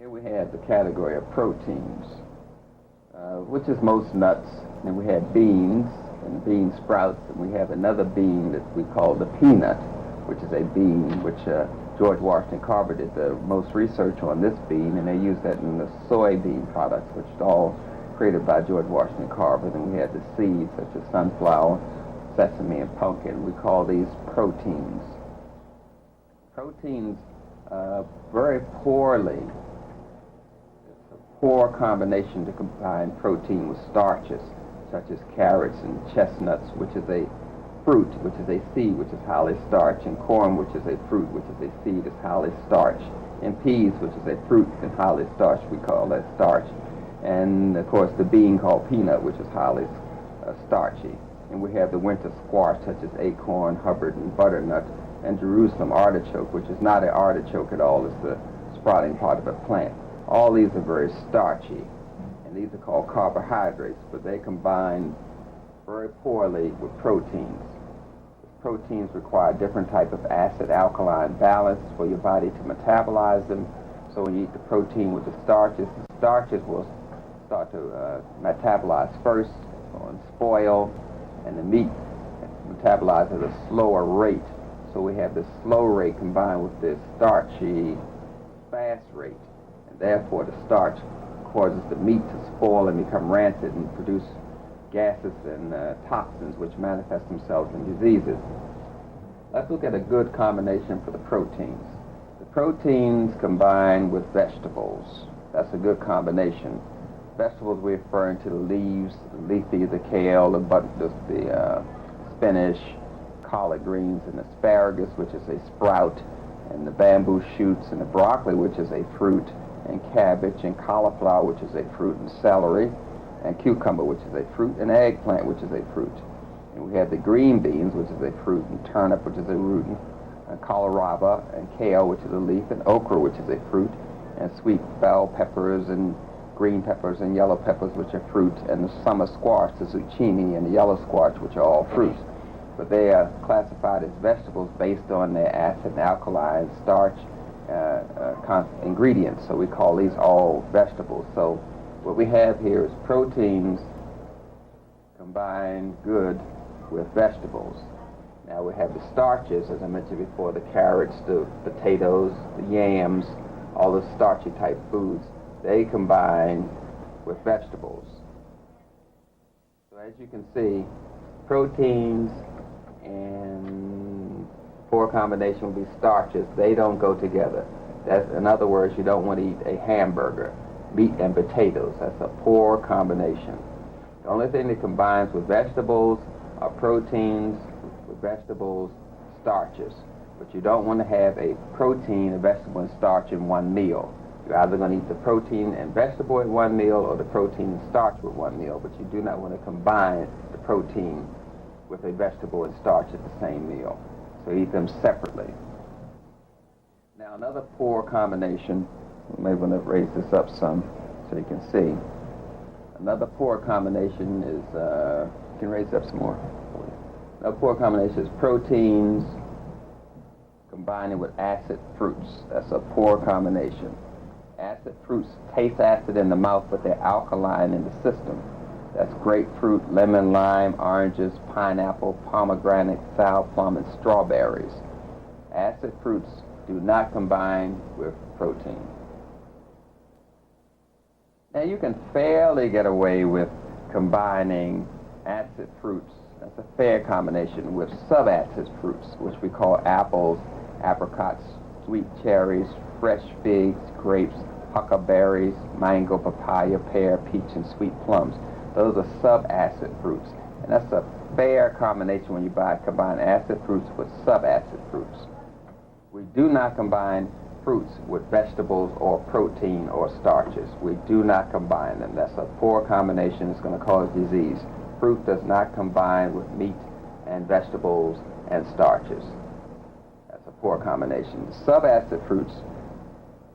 Here we have the category of proteins, which is most nuts. And we have beans and bean sprouts, and we have another bean that we call the peanut, which is a bean which George Washington Carver did the most research on this bean, and they use that in the soybean products, which is all created by George Washington Carver. Then we have the seeds such as sunflower, sesame, and pumpkin. We call these proteins. Proteins very poorly. It's a poor combination to combine protein with starches, such as carrots and chestnuts, which is a fruit, which is a seed, which is highly starch, and corn, which is a fruit, which is a seed, is highly starch, and peas, which is a fruit and highly starch, we call that starch, and of course the bean called peanut, which is highly starchy. And we have the winter squash, such as acorn, Hubbard, and butternut, and Jerusalem artichoke, which is not an artichoke at all, it's the sprouting part of a plant. All these are very starchy, and these are called carbohydrates, but they combine very poorly with proteins. Proteins require different type of acid-alkaline balance for your body to metabolize them. So when you eat the protein with the starches will start to metabolize first and spoil, and the meat metabolizes at a slower rate. So we have this slow rate combined with this starchy fast rate, and therefore the starch causes the meat to spoil and become rancid and produce gases and toxins which manifest themselves in diseases. Let's look at a good combination for the proteins. The proteins combine with vegetables. That's a good combination. Vegetables, we're referring to the leaves, the leafy, the kale, the spinach, collard greens, and asparagus, which is a sprout, and the bamboo shoots, and the broccoli, which is a fruit, and cabbage, and cauliflower, which is a fruit, and celery, and cucumber, which is a fruit, and eggplant, which is a fruit. And we have the green beans, which is a fruit, and turnip, which is a root, and kohlrabi, and kale, which is a leaf, and okra, which is a fruit, and sweet bell peppers, and green peppers, and yellow peppers, which are fruit, and the summer squash, the zucchini, and the yellow squash, which are all fruits. But they are classified as vegetables based on their acid and alkaline starch ingredients. So we call these all vegetables. So what we have here is proteins combined good with vegetables. Now we have the starches, as I mentioned before, the carrots, the potatoes, the yams, all the starchy type foods. They combine with vegetables. So as you can see, proteins and poor combination would be starches. They don't go together. That's, in other words, you don't want to eat a hamburger, meat and potatoes. That's a poor combination. The only thing that combines with vegetables are proteins, with vegetables, starches. But you don't want to have a protein, a vegetable, and starch in one meal. You're either going to eat the protein and vegetable in one meal or the protein and starch with one meal, but you do not want to combine the protein with a vegetable and starch at the same meal. So eat them separately. Now another poor combination, you may want to raise this up some so you can see. Another poor combination is, you can raise it up some more. Another poor combination is proteins combining with acid fruits. That's a poor combination. Acid fruits taste acid in the mouth, but they're alkaline in the system. That's grapefruit, lemon, lime, oranges, pineapple, pomegranate, sour plum, and strawberries. Acid fruits do not combine with protein. Now you can fairly get away with combining acid fruits. That's a fair combination with subacid fruits, which we call apples, apricots, sweet cherries, fresh figs, grapes, huckleberries, mango, papaya, pear, peach, and sweet plums. Those are subacid fruits. And that's a fair combination when you combine acid fruits with subacid fruits. We do not combine fruits with vegetables or protein or starches. We do not combine them. That's a poor combination. It's going to cause disease. Fruit does not combine with meat and vegetables and starches. That's a poor combination. The subacid fruits,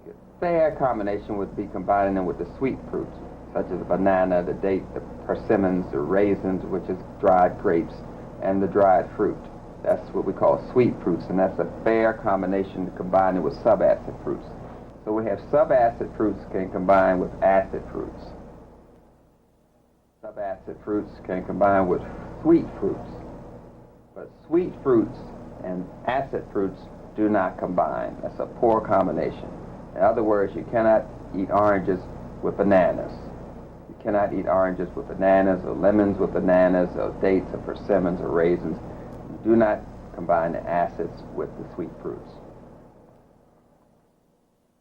a fair combination would be combining them with the sweet fruits, such as the banana, the date, the persimmons, the raisins, which is dried grapes, and the dried fruit. That's what we call sweet fruits, and that's a fair combination to combine it with subacid fruits. So we have subacid fruits can combine with acid fruits. Subacid fruits can combine with sweet fruits. But sweet fruits and acid fruits do not combine. That's a poor combination. In other words, you cannot eat oranges with bananas. You cannot eat oranges with bananas, or lemons with bananas, or dates, or persimmons, or raisins. You do not combine the acids with the sweet fruits.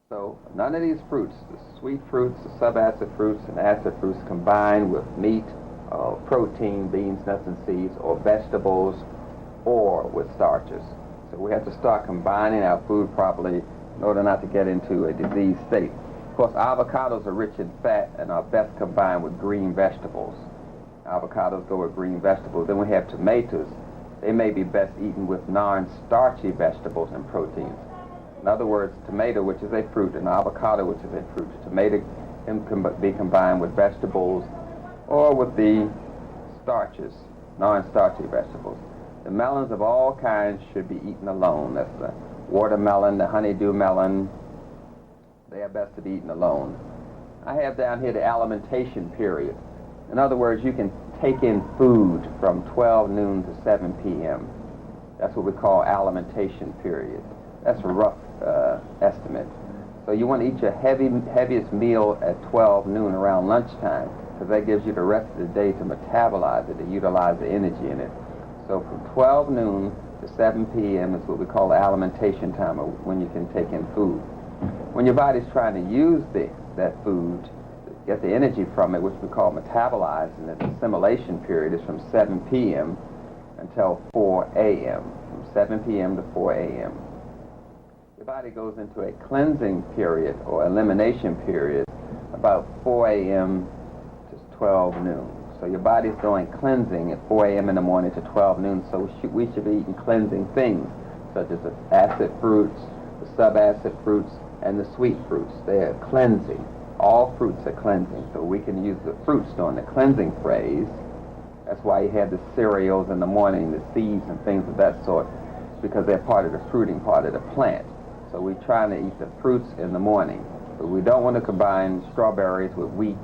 So none of these fruits, the sweet fruits, the subacid fruits, and acid fruits, combine with meat, protein, beans, nuts, and seeds, or vegetables, or with starches. So we have to start combining our food properly in order not to get into a diseased state. Of course, avocados are rich in fat and are best combined with green vegetables. Avocados go with green vegetables. Then we have tomatoes. They may be best eaten with non-starchy vegetables and proteins. In other words, tomato, which is a fruit, and avocado, which is a fruit. Tomato can be combined with vegetables or with the starches, non-starchy vegetables. The melons of all kinds should be eaten alone. That's the watermelon, the honeydew melon. They are best to be eaten alone. I have down here the alimentation period. In other words, you can take in food from 12 noon to 7 p.m. That's what we call alimentation period. That's a rough estimate. So you want to eat your heaviest meal at 12 noon around lunchtime, because that gives you the rest of the day to metabolize it, to utilize the energy in it. So from 12 noon to 7 p.m. is what we call the alimentation time, or when you can take in food. When your body's trying to use that food, get the energy from it, which we call metabolizing it, the assimilation period is from 7 p.m. until 4 a.m., from 7 p.m. to 4 a.m. Your body goes into a cleansing period or elimination period about 4 a.m. to 12 noon. So your body's doing cleansing at 4 a.m. in the morning to 12 noon, so we should be eating cleansing things, such as the acid fruits, the subacid fruits, and the sweet fruits. They are cleansing. All fruits are cleansing, so we can use the fruits during the cleansing phase. That's why you have the cereals in the morning, the seeds and things of that sort, because they're part of the fruiting part of the plant. So we're trying to eat the fruits in the morning, but we don't want to combine strawberries with wheat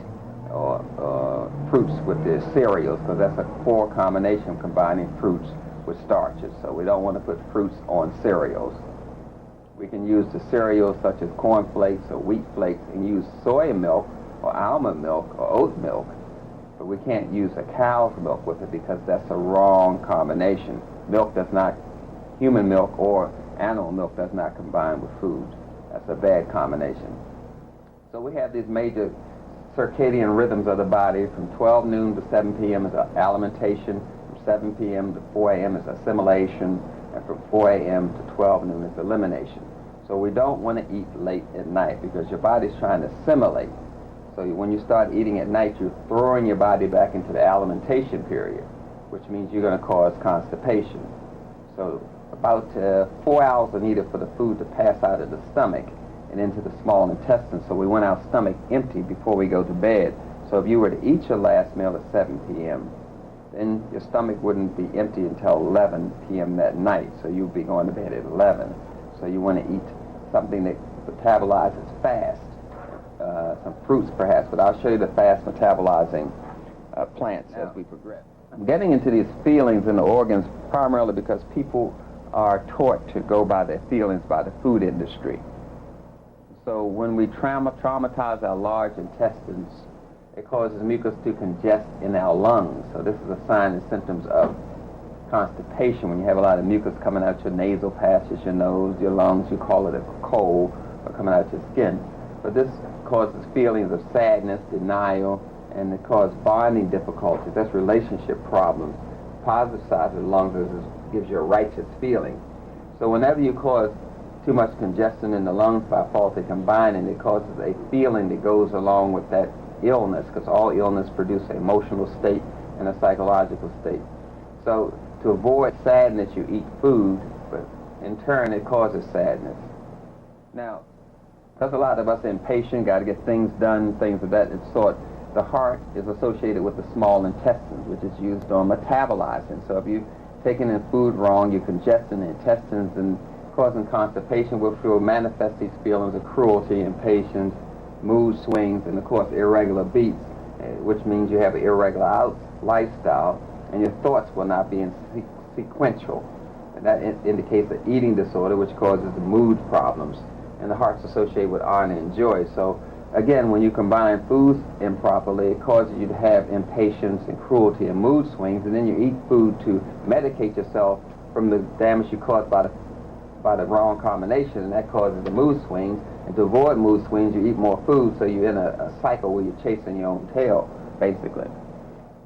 or fruits with the cereals, because that's a poor combination, combining fruits with starches. So we don't want to put fruits on cereals. We can use the cereals such as corn flakes or wheat flakes and use soy milk or almond milk or oat milk, but we can't use a cow's milk with it because that's a wrong combination. Human milk or animal milk does not combine with food. That's a bad combination. So we have these major circadian rhythms of the body. From 12 noon to 7 p.m. is alimentation, from 7 p.m. to 4 a.m. is assimilation, and from 4 a.m. to 12 noon is elimination. So we don't want to eat late at night because your body's trying to assimilate. So when you start eating at night, you're throwing your body back into the alimentation period, which means you're going to cause constipation. So about 4 hours are needed for the food to pass out of the stomach and into the small intestine. So we want our stomach empty before we go to bed. So if you were to eat your last meal at 7 p.m., then your stomach wouldn't be empty until 11 p.m. that night. So you'll be going to bed at 11. So you want to eat something that metabolizes fast, some fruits perhaps, but I'll show you the fast metabolizing plants as we progress. I'm getting into these feelings in the organs primarily because people are taught to go by their feelings by the food industry. So when we traumatize our large intestines, it causes mucus to congest in our lungs. So this is a sign and symptoms of constipation. When you have a lot of mucus coming out your nasal passage, your nose, your lungs, you call it a cold, or coming out your skin. But this causes feelings of sadness, denial, and it causes bonding difficulties. That's relationship problems. The positive side of the lungs gives you a righteous feeling. So whenever you cause too much congestion in the lungs by faulty combining, it causes a feeling that goes along with that illness, because all illness produces an emotional state and a psychological state. So to avoid sadness, you eat food, but in turn it causes sadness. Now, because a lot of us are impatient, got to get things done, things of that sort, the heart is associated with the small intestines, which is used on metabolizing. So if you're taking in food wrong, you're congesting the intestines, and causing constipation, which will manifest these feelings of cruelty, impatience, mood swings, and of course irregular beats, which means you have an irregular lifestyle, and your thoughts will not be in sequential. And that indicates an eating disorder, which causes the mood problems, and the heart's associated with honor and joy. So again, when you combine foods improperly, it causes you to have impatience and cruelty and mood swings, and then you eat food to medicate yourself from the damage you caused by the wrong combination, and that causes the mood swings. And to avoid mood swings, you eat more food, so you're in a cycle where you're chasing your own tail, basically.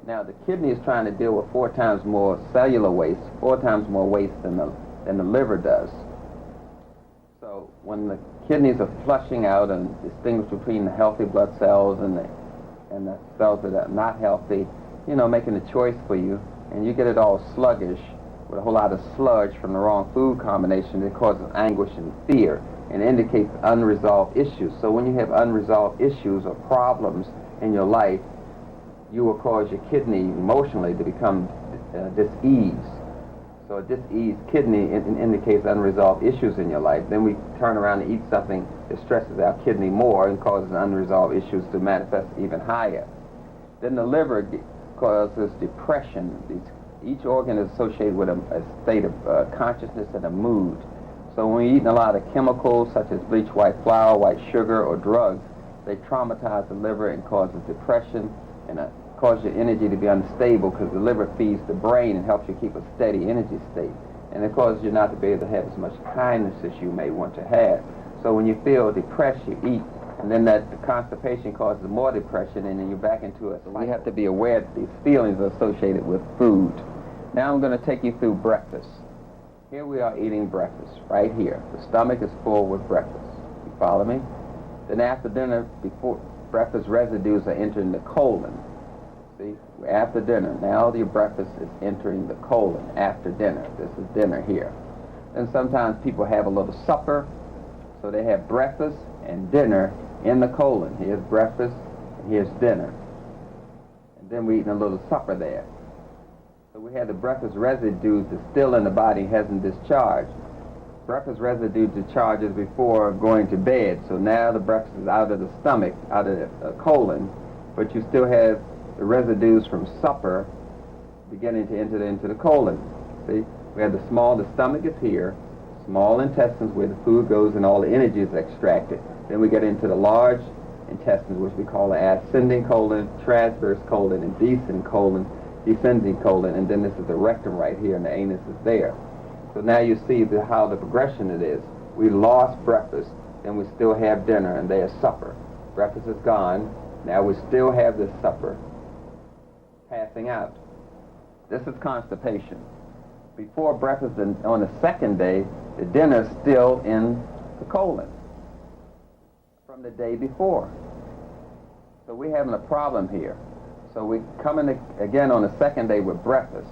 Now, the kidney is trying to deal with 4 times more cellular waste, 4 times more waste than the liver does. So when the kidneys are flushing out and distinguish between the healthy blood cells and the cells that are not healthy, making a choice for you, and you get it all sluggish with a whole lot of sludge from the wrong food combination, it causes anguish and fear and indicates unresolved issues. So when you have unresolved issues or problems in your life, you will cause your kidney emotionally to become diseased. So a diseased kidney indicates unresolved issues in your life. Then we turn around and eat something that stresses our kidney more and causes unresolved issues to manifest even higher. Then the liver causes depression. Each organ is associated with a state of consciousness and a mood. So when you're eating a lot of chemicals such as bleached white flour, white sugar, or drugs, they traumatize the liver and causes depression and cause your energy to be unstable, because the liver feeds the brain and helps you keep a steady energy state. And it causes you not to be able to have as much kindness as you may want to have. So when you feel depressed, you eat, and then the constipation causes more depression, and then you're back into it. So we have to be aware that these feelings are associated with food. Now I'm going to take you through breakfast. Here we are eating breakfast, right here. The stomach is full with breakfast. You follow me? Then after dinner, before breakfast residues are entering the colon. See, after dinner, now your breakfast is entering the colon after dinner. This is dinner here. Then sometimes people have a little supper, so they have breakfast and dinner in the colon. Here's breakfast, and here's dinner. And then we're eating a little supper there. So we have the breakfast residue that's still in the body, hasn't discharged. Breakfast residue discharges before going to bed, so now the breakfast is out of the stomach, out of the colon, but you still have the residues from supper beginning to enter into the colon. See, we have the stomach is here, small intestines where the food goes and all the energy is extracted. Then we get into the large intestines, which we call the ascending colon, transverse colon, and descending colon, and then this is the rectum right here, and the anus is there. So now you see how the progression it is. We lost breakfast, then we still have dinner, and there's supper. Breakfast is gone, now we still have this supper passing out. This is constipation. Before breakfast on the second day, the dinner is still in the colon from the day before. So we're having a problem here. So we come in again on the second day with breakfast,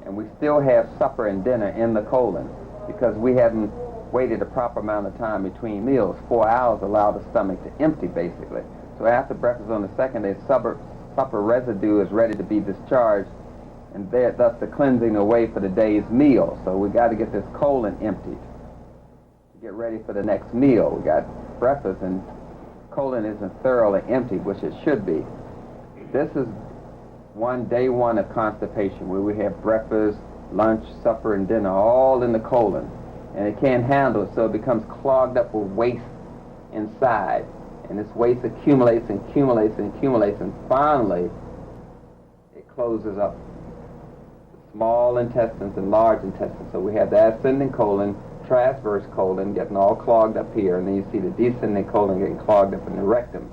and we still have supper and dinner in the colon because we haven't waited a proper amount of time between meals. 4 hours allow the stomach to empty, basically. So after breakfast on the second day, supper residue is ready to be discharged, and thus the cleansing away for the day's meal. So we got to get this colon emptied to get ready for the next meal. We got breakfast, and colon isn't thoroughly emptied, which it should be. This is day one of constipation, where we have breakfast, lunch, supper, and dinner all in the colon, and it can't handle it, so it becomes clogged up with waste inside, and this waste accumulates and accumulates and accumulates, and finally it closes up the small intestines and large intestines. So we have the ascending colon, transverse colon getting all clogged up here, and then you see the descending colon getting clogged up in the rectum.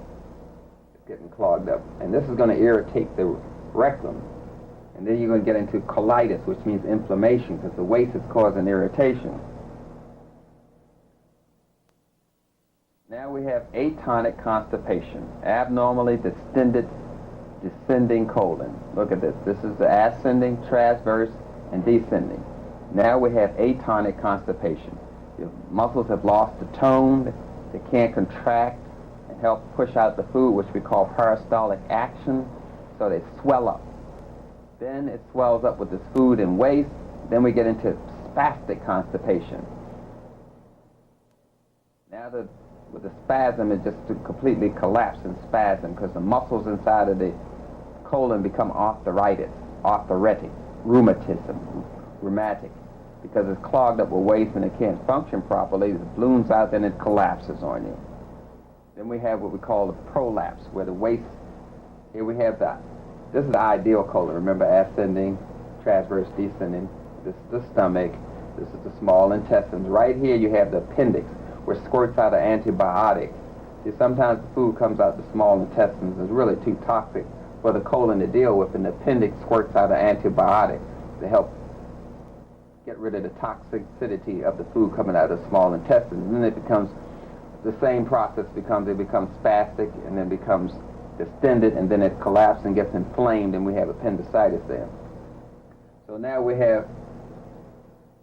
Getting clogged up, and this is going to irritate the rectum, and then you're going to get into colitis, which means inflammation, because the waste is causing irritation. Now we have atonic constipation, abnormally distended descending colon. Look at this. This is the ascending, transverse, and descending. Now we have atonic constipation. Your muscles have lost the tone, they can't contract and help push out the food, which we call peristaltic action, so they swell up. Then it swells up with this food and waste. Then we get into spastic constipation. Now with the spasm, it just to completely collapse in spasm because the muscles inside of the colon become arthritic, rheumatic, because it's clogged up with waste and it can't function properly. It balloons out, then it collapses on you. Then we have what we call the prolapse, where the waste, here we have this is the ideal colon. Remember, ascending, transverse, descending. This is the stomach. This is the small intestines. Right here you have the appendix, where squirts out an antibiotic. See, sometimes the food comes out the small intestines is really too toxic for the colon to deal with, and the appendix squirts out an antibiotic to help get rid of the toxicity of the food coming out of the small intestines. And then it becomes, the same process it becomes spastic, and then becomes distended, and then it collapses and gets inflamed, and we have appendicitis there. So now we have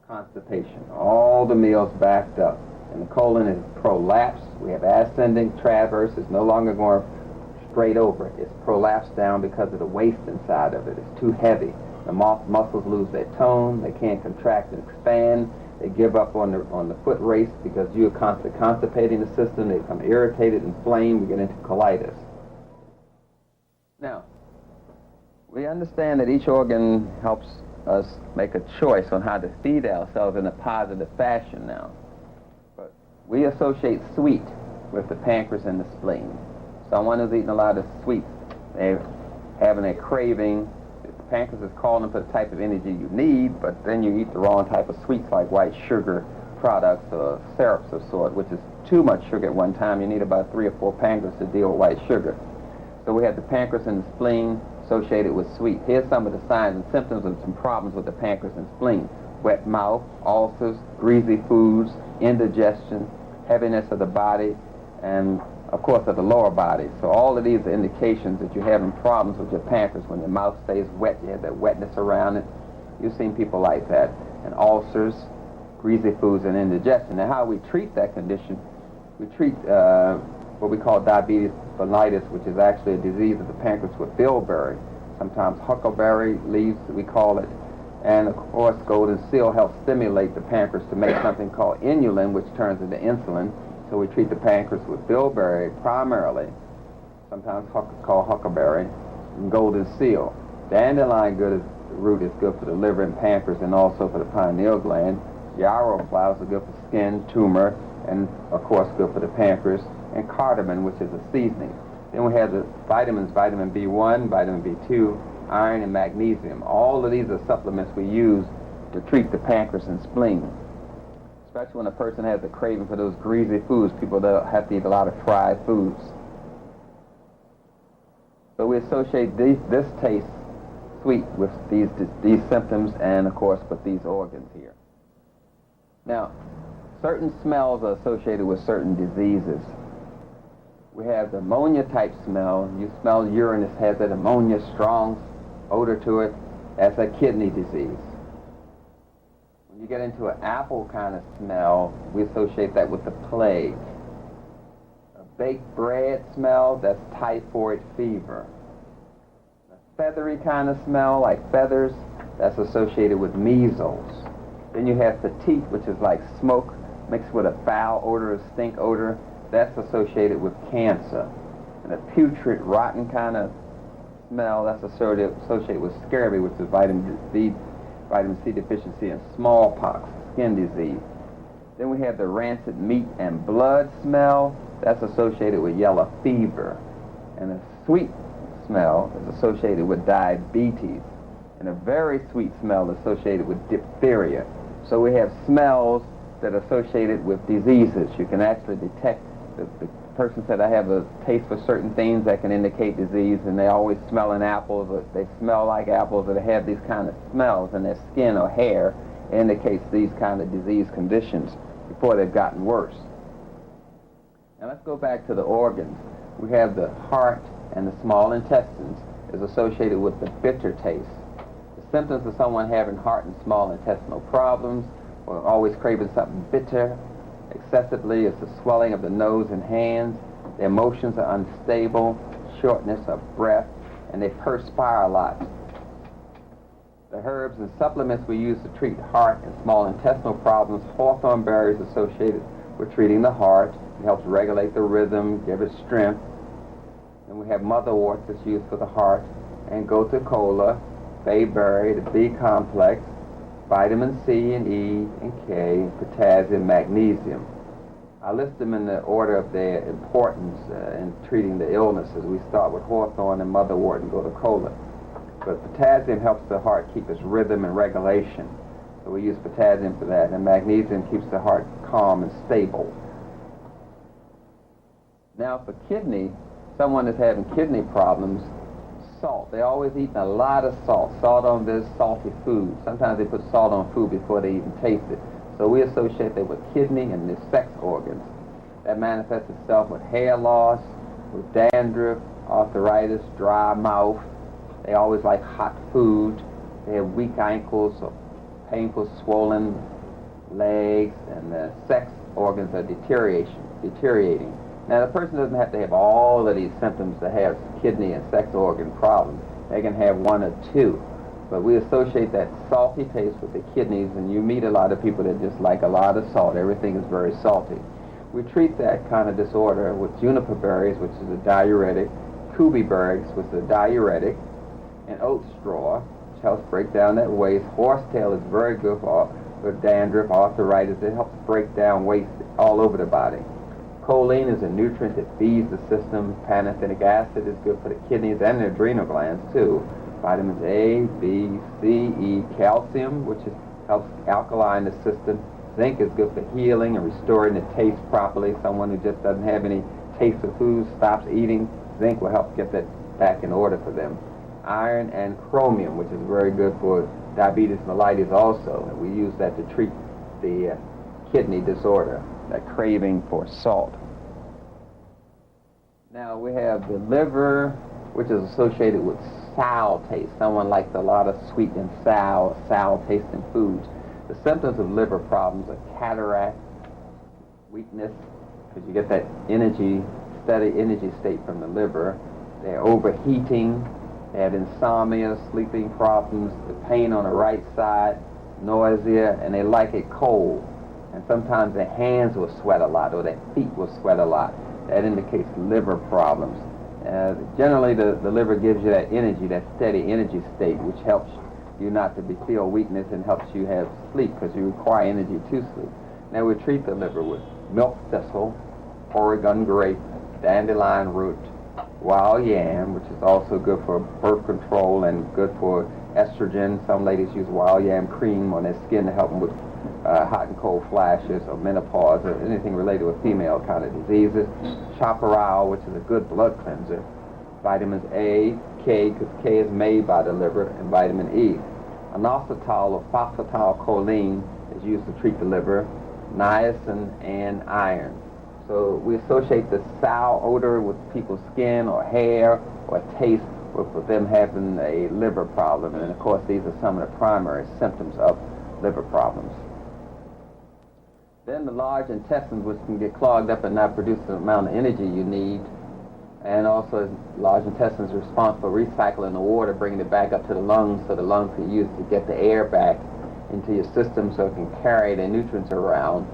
constipation. All the meals backed up, and the colon is prolapsed. We have ascending, transverse. It's no longer going straight over. It's prolapsed down because of the waste inside of it. It's too heavy. The muscles lose their tone. They can't contract and expand. They give up on the foot race because you're constantly constipating the system. They become irritated, inflamed. We get into colitis. Now, we understand that each organ helps us make a choice on how to feed ourselves in a positive fashion now. But we associate sweet with the pancreas and the spleen. Someone who's eating a lot of sweets, they're having a craving. The pancreas is calling for the type of energy you need, but then you eat the wrong type of sweets like white sugar products or syrups of sort, which is too much sugar at one time. You need about 3 or 4 pancreas to deal with white sugar. So we have the pancreas and the spleen associated with sweet. Here's some of the signs and symptoms of some problems with the pancreas and spleen. Wet mouth, ulcers, greasy foods, indigestion, heaviness of the body, and of course of the lower body. So all of these are indications that you're having problems with your pancreas. When your mouth stays wet, you have that wetness around it. You've seen people like that. And ulcers, greasy foods, and indigestion. Now how we treat that condition, we treat what we call diabetes mellitus, which is actually a disease of the pancreas with bilberry, sometimes huckleberry leaves, we call it. And of course, golden seal helps stimulate the pancreas to make something called inulin, which turns into insulin. So we treat the pancreas with bilberry primarily, sometimes called huckleberry, and golden seal. Dandelion root is good for the liver and pancreas, and also for the pineal gland. Yarrow flowers are good for skin, tumor, and of course good for the pancreas. And cardamom, which is a seasoning. Then we have the vitamins, vitamin B1, vitamin B2, iron, and magnesium. All of these are supplements we use to treat the pancreas and spleen. Especially when a person has a craving for those greasy foods, people that have to eat a lot of fried foods. So we associate this taste, sweet, with these symptoms, and of course with these organs here. Now, certain smells are associated with certain diseases. We have the ammonia-type smell. You smell urine, it has that ammonia, strong odor to it. That's a kidney disease. When you get into an apple kind of smell, we associate that with the plague. A baked bread smell, that's typhoid fever. A feathery kind of smell, like feathers, that's associated with measles. Then you have fatigue, which is like smoke mixed with a foul odor, a stink odor. That's associated with cancer. And a putrid, rotten kind of smell, that's associated with scurvy, which is vitamin C deficiency, and smallpox, skin disease. Then we have the rancid meat and blood smell. That's associated with yellow fever. And a sweet smell is associated with diabetes. And a very sweet smell is associated with diphtheria. So we have smells that are associated with diseases. You can actually detect. The person said, I have a taste for certain things that can indicate disease, and they always smell in apples, or they smell like apples, or they have these kind of smells in their skin or hair. It indicates these kind of disease conditions before they've gotten worse. Now let's go back to the organs. We have the heart and the small intestines is associated with the bitter taste. The symptoms of someone having heart and small intestinal problems, or always craving something bitter, excessively, is the swelling of the nose and hands. Their emotions are unstable, shortness of breath, and they perspire a lot. The herbs and supplements we use to treat heart and small intestinal problems, hawthorn berries associated we're treating the heart. It helps regulate the rhythm, give it strength. And we have motherwort that's used for the heart, and gotu kola, bayberry, the B complex, vitamin C and E and K, potassium, magnesium. I list them in the order of their importance in treating the illnesses. We start with hawthorn and motherwort and gotu kola. But potassium helps the heart keep its rhythm and regulation. So we use potassium for that. And magnesium keeps the heart calm and stable. Now for kidney, someone that's having kidney problems, salt. They're always eating a lot of salt. Salt on this salty food. Sometimes they put salt on food before they even taste it. So we associate that with kidney and the sex organs. That manifests itself with hair loss, with dandruff, arthritis, dry mouth. They always like hot food. They have weak ankles or painful swollen legs, and the sex organs are deteriorating. Now the person doesn't have to have all of these symptoms to have kidney and sex organ problems. They can have one or two. But we associate that salty taste with the kidneys, and you meet a lot of people that just like a lot of salt. Everything is very salty. We treat that kind of disorder with juniper berries, which is a diuretic, kubi berries, which is a diuretic, and oat straw, which helps break down that waste. Horsetail is very good for dandruff, arthritis. It helps break down waste all over the body. Choline is a nutrient that feeds the system. Pantothenic acid is good for the kidneys and the adrenal glands too. Vitamins A, B, C, E, calcium, which helps alkaline the system. Zinc is good for healing and restoring the taste properly. Someone who just doesn't have any taste for food, stops eating, zinc will help get that back in order for them. Iron and chromium, which is very good for diabetes mellitus also. And we use that to treat the kidney disorder, that craving for salt. Now we have the liver, which is associated with sour taste. Someone likes a lot of sweet and sour tasting foods. The symptoms of liver problems are cataract, weakness, because you get that steady energy state from the liver. They're overheating, they have insomnia, sleeping problems, the pain on the right side, nausea, and they like it cold. And sometimes their hands will sweat a lot, or their feet will sweat a lot. That indicates liver problems. Generally, the liver gives you that energy, that steady energy state, which helps you not to feel weakness and helps you have sleep, because you require energy to sleep. Now we treat the liver with milk thistle, Oregon grape, dandelion root, wild yam, which is also good for birth control and good for estrogen. Some ladies use wild yam cream on their skin to help them with hot and cold flashes or menopause or anything related with female kind of diseases. Chaparral, which is a good blood cleanser. Vitamins A, K, because K is made by the liver, and vitamin E. Inositol or phosphatidylcholine is used to treat the liver, niacin, and iron. So we associate the sour odor with people's skin or hair or taste with them having a liver problem. And of course, these are some of the primary symptoms of liver problems. Then the large intestines, which can get clogged up and not produce the amount of energy you need. And also, large intestines are responsible for recycling the water, bringing it back up to the lungs, so the lungs can use it to get the air back into your system so it can carry the nutrients around.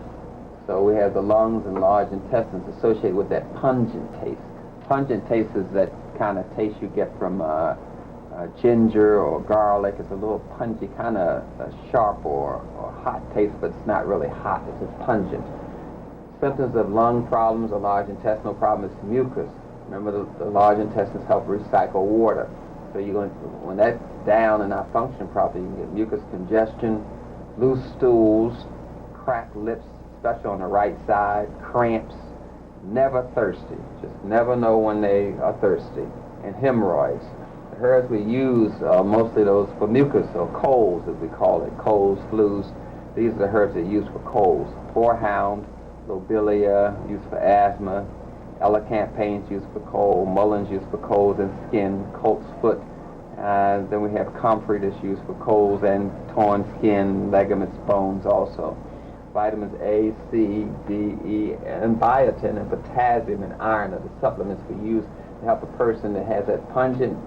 So we have the lungs and large intestines associated with that pungent taste. Pungent taste is that kind of taste you get from ginger or garlic. It's a little pungent, kind of sharp or hot taste, but it's not really hot. It's just pungent. Symptoms of lung problems or large intestinal problems is mucus. Remember, the large intestines help recycle water. So when that's down and not functioning properly, you can get mucus congestion, loose stools, cracked lips, especially on the right side, cramps, never thirsty. Just never know when they are thirsty. And hemorrhoids. The herbs we use are mostly those for mucus, or colds as we call it, colds, flus. These are the herbs that are used for colds. Horehound, lobelia, used for asthma. Elecampane used for cold, mulleins used for colds and skin, colt's foot. Then we have comfrey that's used for colds and torn skin, ligaments, bones also. Vitamins A, C, D, E, and biotin and potassium and iron are the supplements we use to help a person that has that pungent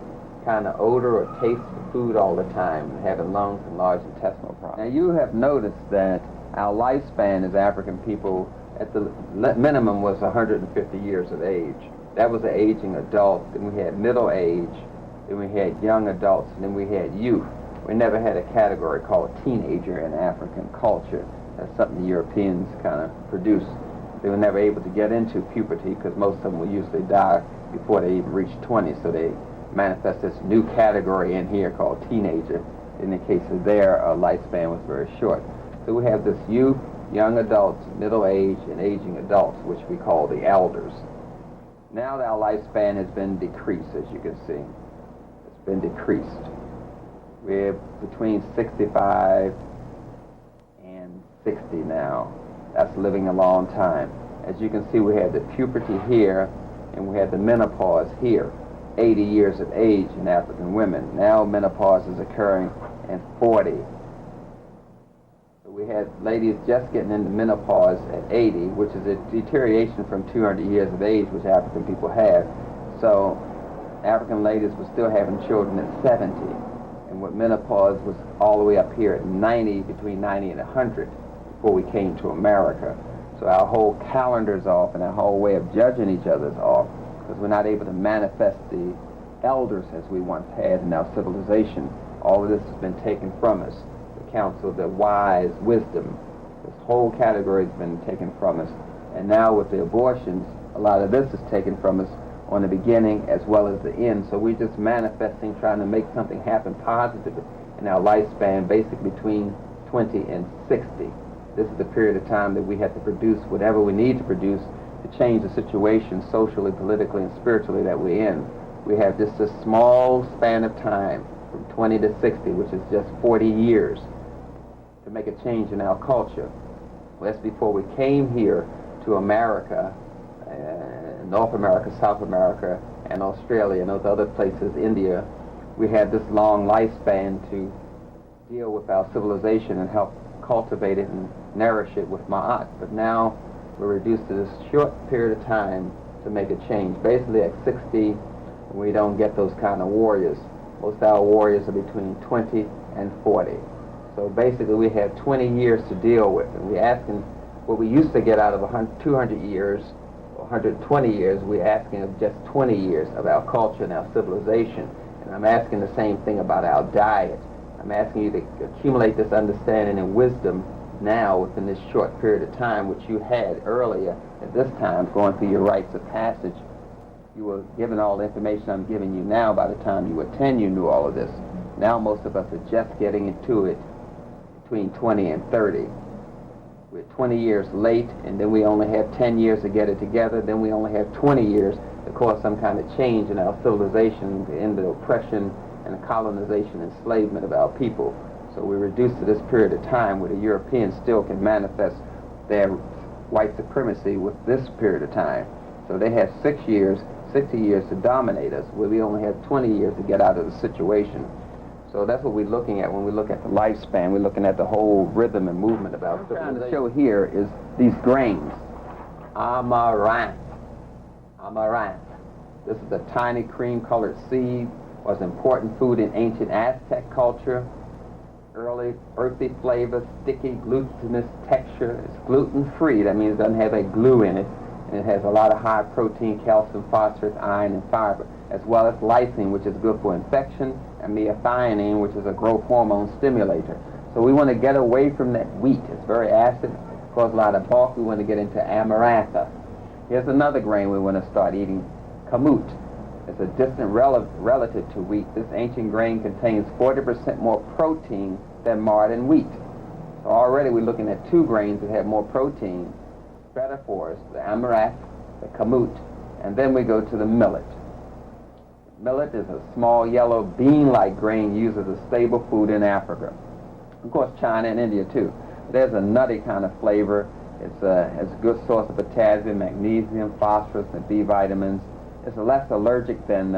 kind of odor or taste for food all the time and having lungs and large intestinal problems. Now you have noticed that our lifespan as African people at the minimum was 150 years of age. That was the aging adult. Then we had middle age, then we had young adults, and then we had youth. We never had a category called teenager in African culture. That's something the Europeans kind of produced. They were never able to get into puberty because most of them will usually die before they even reach 20, so they manifest this new category in here called teenager. In the case of their lifespan was very short. So we have this youth, young adults, middle age, and aging adults, which we call the elders. Now our lifespan has been decreased, as you can see. It's been decreased. We're between 65 and 60 now. That's living a long time. As you can see, we had the puberty here, and we had the menopause here. 80 years of age in African women. Now menopause is occurring in 40. So we had ladies just getting into menopause at 80, which is a deterioration from 200 years of age, which African people have. So African ladies were still having children at 70. And with menopause was all the way up here at 90, between 90 and 100 before we came to America. So our whole calendar's off and our whole way of judging each other's off, because we're not able to manifest the elders as we once had in our civilization. All of this has been taken from us. The counsel, the wise, wisdom, this whole category has been taken from us. And now with the abortions, a lot of this is taken from us on the beginning as well as the end. So we're just manifesting, trying to make something happen positive in our lifespan, basically between 20 and 60. This is the period of time that we have to produce whatever we need to produce to change the situation socially, politically, and spiritually that we're in. We have just a small span of time from 20 to 60, which is just 40 years, to make a change in our culture. Well, that's before we came here to America, North America, South America, and Australia, and those other places, India. We had this long lifespan to deal with our civilization and help cultivate it and nourish it with ma'at. But now we're reduced to this short period of time to make a change. Basically at 60, we don't get those kind of warriors. Most of our warriors are between 20 and 40. So basically we have 20 years to deal with, and we're asking what we used to get out of 200 years, 120 years, we're asking of just 20 years of our culture and our civilization. And I'm asking the same thing about our diet. I'm asking you to accumulate this understanding and wisdom now within this short period of time, which you had earlier at this time going through your rites of passage. You were given all the information I'm giving you now. By the time you were 10, you knew all of this. Now most of us are just getting into it between 20 and 30. We're 20 years late, and then we only have 10 years to get it together. Then we only have 20 years to cause some kind of change in our civilization, to end the oppression and the colonization and enslavement of our people. So we're reduced to this period of time where the Europeans still can manifest their white supremacy with this period of time. So they have 60 years to dominate us, where we only have 20 years to get out of the situation. So that's what we're looking at when we look at the lifespan. We're looking at the whole rhythm and movement of our civilization. What I'm trying to show here is these grains. Amaranth. Amaranth. This is a tiny cream-colored seed. Was important food in ancient Aztec culture. Early, earthy flavor, sticky, glutinous texture. It's gluten-free. That means it doesn't have a glue in it. And it has a lot of high protein, calcium, phosphorus, iron, and fiber, as well as lysine, which is good for infection, and methionine, which is a growth hormone stimulator. So we want to get away from that wheat. It's very acid, causes a lot of bulk. We want to get into amarantha. Here's another grain we want to start eating, kamut. It's a distant relative to wheat. This ancient grain contains 40% more protein than modern wheat. So already we're looking at two grains that have more protein, better for us, the amaranth, the kamut, and then we go to the millet. Millet is a small yellow bean-like grain used as a staple food in Africa. Of course, China and India too. There's a nutty kind of flavor. It's a good source of potassium, magnesium, phosphorus, and B vitamins. It's less allergic than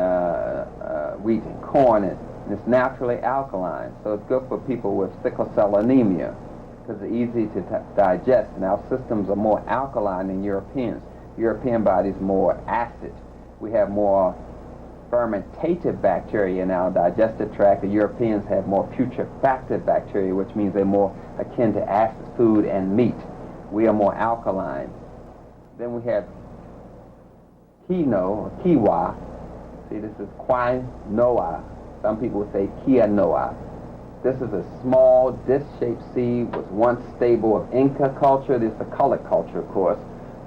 wheat and corn, and it's naturally alkaline. So it's good for people with sickle cell anemia because it's easy to digest, and our systems are more alkaline than Europeans. European body's more acid. We have more fermentative bacteria in our digestive tract. The Europeans have more putrefactive bacteria, which means they're more akin to acid food and meat. We are more alkaline. Then we have quinoa, or kiwa. See, this is quinoa. Some people would say quinoa. This is a small, disc-shaped seed, was once stable of Inca culture. This is the colored culture, of course.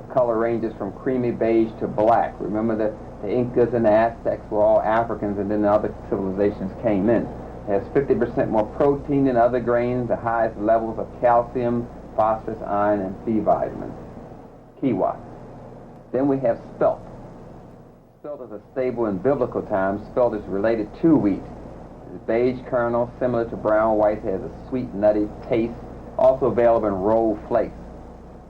The color ranges from creamy beige to black. Remember that the Incas and the Aztecs were all Africans, and then the other civilizations came in. It has 50% more protein than other grains, the highest levels of calcium, phosphorus, iron, and B vitamins. Kiwa. Then we have spelt. Spelt is a stable in biblical times. Spelt is related to wheat. It's beige kernel, similar to brown white, has a sweet, nutty taste. Also available in rolled flakes.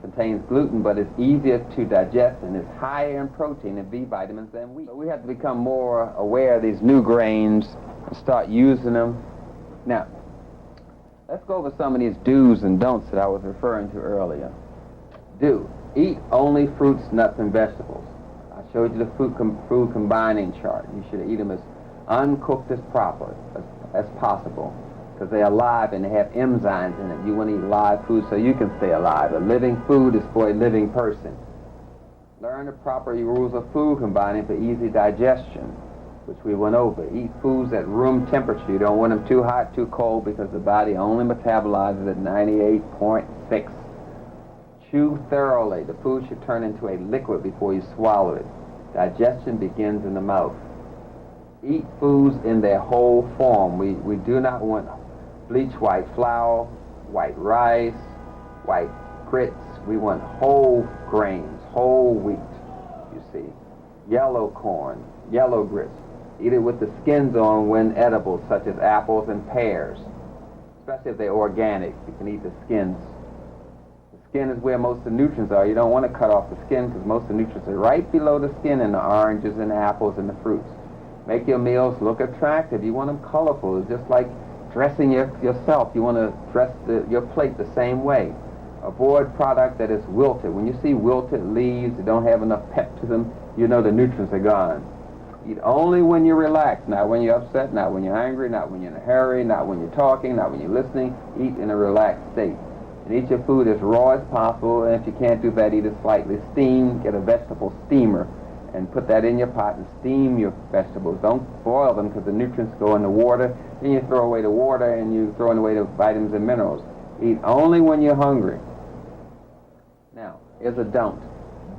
Contains gluten, but is easier to digest and is higher in protein and B vitamins than wheat. So we have to become more aware of these new grains and start using them. Now, let's go over some of these do's and don'ts that I was referring to earlier. Do. Eat only fruits, nuts, and vegetables. I showed you the food combining chart. You should eat them as uncooked as possible, because they're alive and they have enzymes in it. You want to eat live food so you can stay alive. A living food is for a living person. Learn the proper rules of food combining for easy digestion, which we went over. Eat foods at room temperature. You don't want them too hot, too cold, because the body only metabolizes at 98.6. Chew thoroughly. The food should turn into a liquid before you swallow it. Digestion begins in the mouth. Eat foods in their whole form. We do not want bleached white flour, white rice, white grits. We want whole grains, whole wheat, you see. Yellow corn, yellow grits. Eat it with the skins on when edible, such as apples and pears. Especially if they're organic, you can eat the skins. The skin is where most of the nutrients are. You don't want to cut off the skin because most of the nutrients are right below the skin in the oranges and the apples and the fruits. Make your meals look attractive. You want them colorful. It's just like dressing yourself. You want to dress your plate the same way. Avoid product that is wilted. When you see wilted leaves that don't have enough pep to them, you know the nutrients are gone. Eat only when you're relaxed, not when you're upset, not when you're angry, not when you're in a hurry, not when you're talking, not when you're listening. Eat in a relaxed state. And eat your food as raw as possible, and if you can't do that, eat it slightly steamed. Get a vegetable steamer and put that in your pot and steam your vegetables. Don't boil them because the nutrients go in the water. Then you throw away the water and you throw away the vitamins and minerals. Eat only when you're hungry. Now, here's a don't.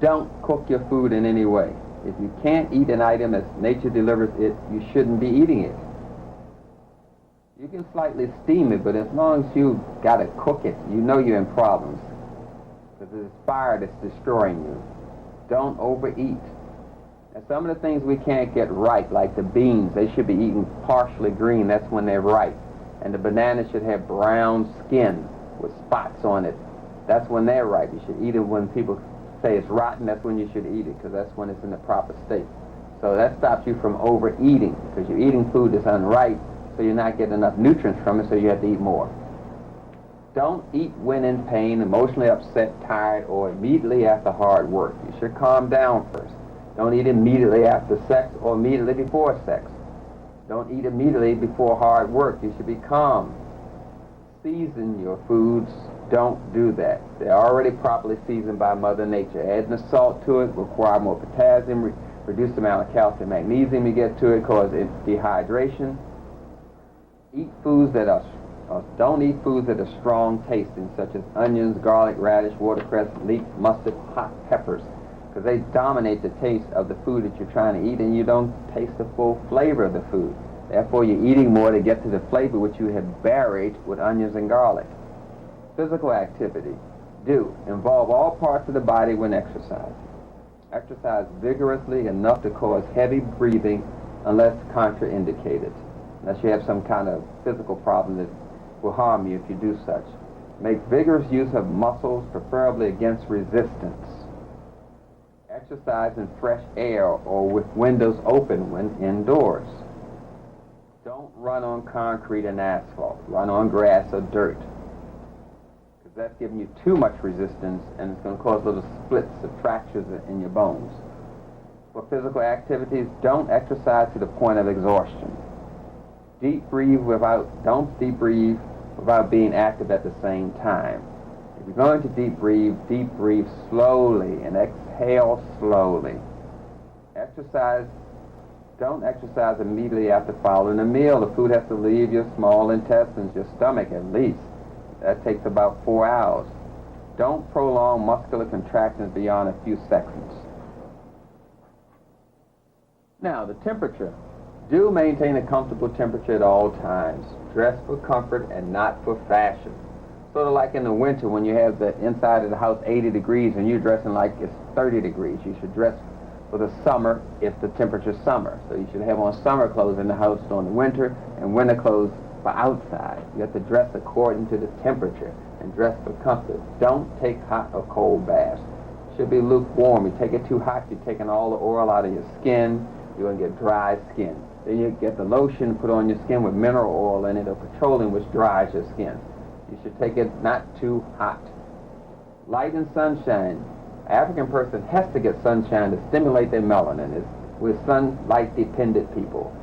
Don't cook your food in any way. If you can't eat an item as nature delivers it, you shouldn't be eating it. You can slightly steam it, but as long as you got to cook it, you know you're in problems, because it's fire that's destroying you. Don't overeat. And some of the things we can't get right, like the beans, they should be eaten partially green. That's when they're ripe. And the banana should have brown skin with spots on it. That's when they're ripe. You should eat it when people say it's rotten. That's when you should eat it, because that's when it's in the proper state. So that stops you from overeating, because you're eating food that's unripe, so you're not getting enough nutrients from it, so you have to eat more. Don't eat when in pain, emotionally upset, tired, or immediately after hard work. You should calm down first. Don't eat immediately after sex or immediately before sex. Don't eat immediately before hard work. You should be calm. Season your foods. Don't do that. They're already properly seasoned by Mother Nature. Adding the salt to it will require more potassium, reduce the amount of calcium and magnesium you get to it, cause dehydration. Eat foods that don't eat foods that are strong tasting, such as onions, garlic, radish, watercress, leeks, mustard, hot peppers, because they dominate the taste of the food that you're trying to eat, and you don't taste the full flavor of the food. Therefore, you're eating more to get to the flavor which you have buried with onions and garlic. Physical activity. Do. Involve all parts of the body when exercising. Exercise vigorously enough to cause heavy breathing unless contraindicated. Unless you have some kind of physical problem that will harm you if you do such. Make vigorous use of muscles, preferably against resistance. Exercise in fresh air or with windows open when indoors. Don't run on concrete and asphalt. Run on grass or dirt, because that's giving you too much resistance, and it's going to cause little splits or fractures in your bones. For physical activities, don't exercise to the point of exhaustion. Don't deep breathe without being active at the same time. If you're going to deep breathe slowly and exhale Exhale slowly. Exercise. Don't exercise immediately after following a meal. The food has to leave your small intestines, your stomach at least. That takes about 4 hours. Don't prolong muscular contractions beyond a few seconds. Now, the temperature. Do maintain a comfortable temperature at all times. Dress for comfort and not for fashion. Sort of like in the winter when you have the inside of the house 80 degrees and you're dressing like it's 30 degrees. You should dress for the summer if the temperature's summer. So you should have on summer clothes in the house during the winter and winter clothes for outside. You have to dress according to the temperature and dress for comfort. Don't take hot or cold baths. It should be lukewarm. You take it too hot, you're taking all the oil out of your skin. You're going to get dry skin. Then you get the lotion put on your skin with mineral oil in it or petroleum, which dries your skin. You should take it not too hot. Light and sunshine. African person has to get sunshine to stimulate their melanin. We're sunlight-dependent people.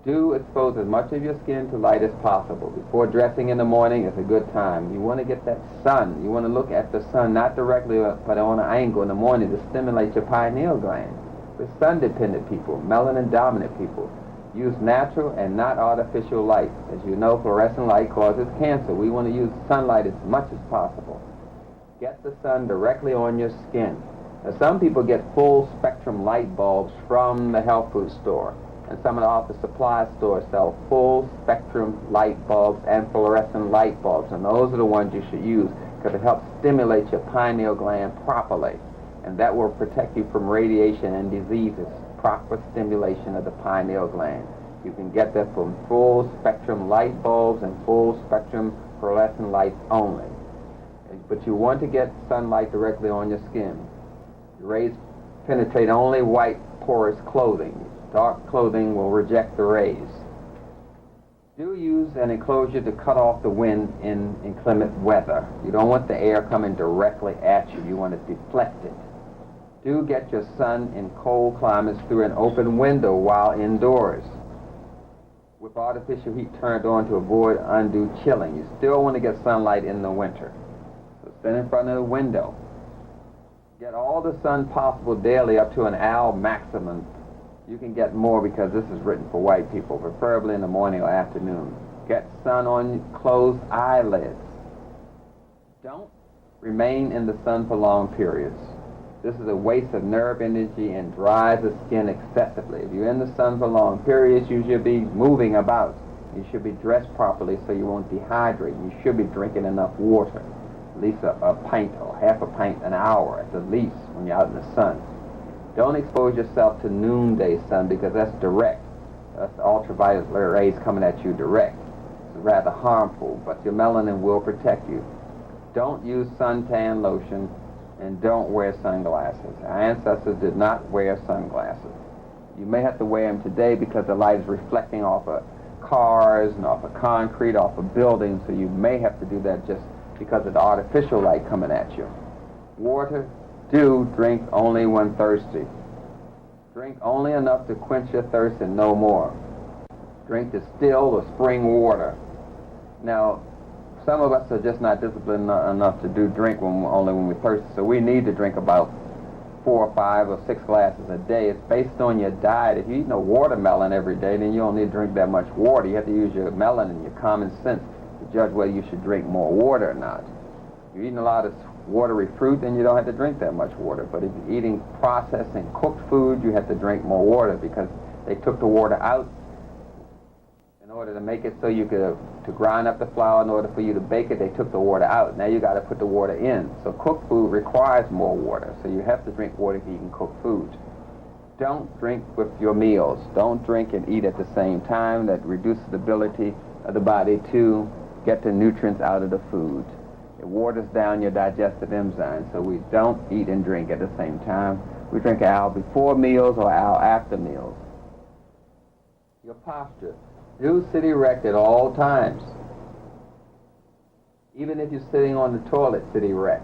Do expose as much of your skin to light as possible. Before dressing in the morning is a good time. You want to get that sun. You want to look at the sun, not directly, but on an angle in the morning to stimulate your pineal gland. We're sun-dependent people, melanin-dominant people. Use natural and not artificial light. As you know, fluorescent light causes cancer. We want to use sunlight as much as possible. Get the sun directly on your skin. Now, some people get full-spectrum light bulbs from the health food store, and some of the office supply stores sell full-spectrum light bulbs and fluorescent light bulbs, and those are the ones you should use because it helps stimulate your pineal gland properly, and that will protect you from radiation and diseases. Proper stimulation of the pineal gland. You can get that from full-spectrum light bulbs and full-spectrum fluorescent lights only. But you want to get sunlight directly on your skin. The rays penetrate only white, porous clothing. Dark clothing will reject the rays. Do use an enclosure to cut off the wind in inclement weather. You don't want the air coming directly at you. You want to deflect it. Do get your sun in cold climates through an open window while indoors, with artificial heat turned on to avoid undue chilling. You still want to get sunlight in the winter. So stand in front of the window. Get all the sun possible daily up to an hour maximum. You can get more because this is written for white people, preferably in the morning or afternoon. Get sun on closed eyelids. Don't remain in the sun for long periods. This is a waste of nerve energy and dries the skin excessively. If you're in the sun for long periods, you should be moving about. You should be dressed properly so you won't dehydrate. You should be drinking enough water, at least a pint or half a pint an hour at the least when you're out in the sun. Don't expose yourself to noonday sun because that's direct. That's the ultraviolet rays coming at you direct. It's rather harmful, but your melanin will protect you. Don't use suntan lotion. And don't wear sunglasses. Our ancestors did not wear sunglasses. You may have to wear them today because the light is reflecting off of cars and off of concrete, off of buildings, so you may have to do that just because of the artificial light coming at you. Water, do drink only when thirsty. Drink only enough to quench your thirst and no more. Drink distilled or spring water. Now, some of us are just not disciplined enough to drink only when we're thirsty, so we need to drink about 4 or 5 or 6 glasses a day. It's based on your diet. If you're eating a watermelon every day, then you don't need to drink that much water. You have to use your melanin, your common sense, to judge whether you should drink more water or not. If you're eating a lot of watery fruit, then you don't have to drink that much water. But if you're eating processed and cooked food, you have to drink more water because they took the water out in order to make it so you could, to grind up the flour in order for you to bake it, they took the water out. Now you got to put the water in. So cooked food requires more water. So you have to drink water if you can cook food. Don't drink with your meals. Don't drink and eat at the same time. That reduces the ability of the body to get the nutrients out of the food. It waters down your digestive enzymes. So we don't eat and drink at the same time. We drink an hour before meals or an hour after meals. Your posture. Do sit erect at all times. Even if you're sitting on the toilet, sit erect.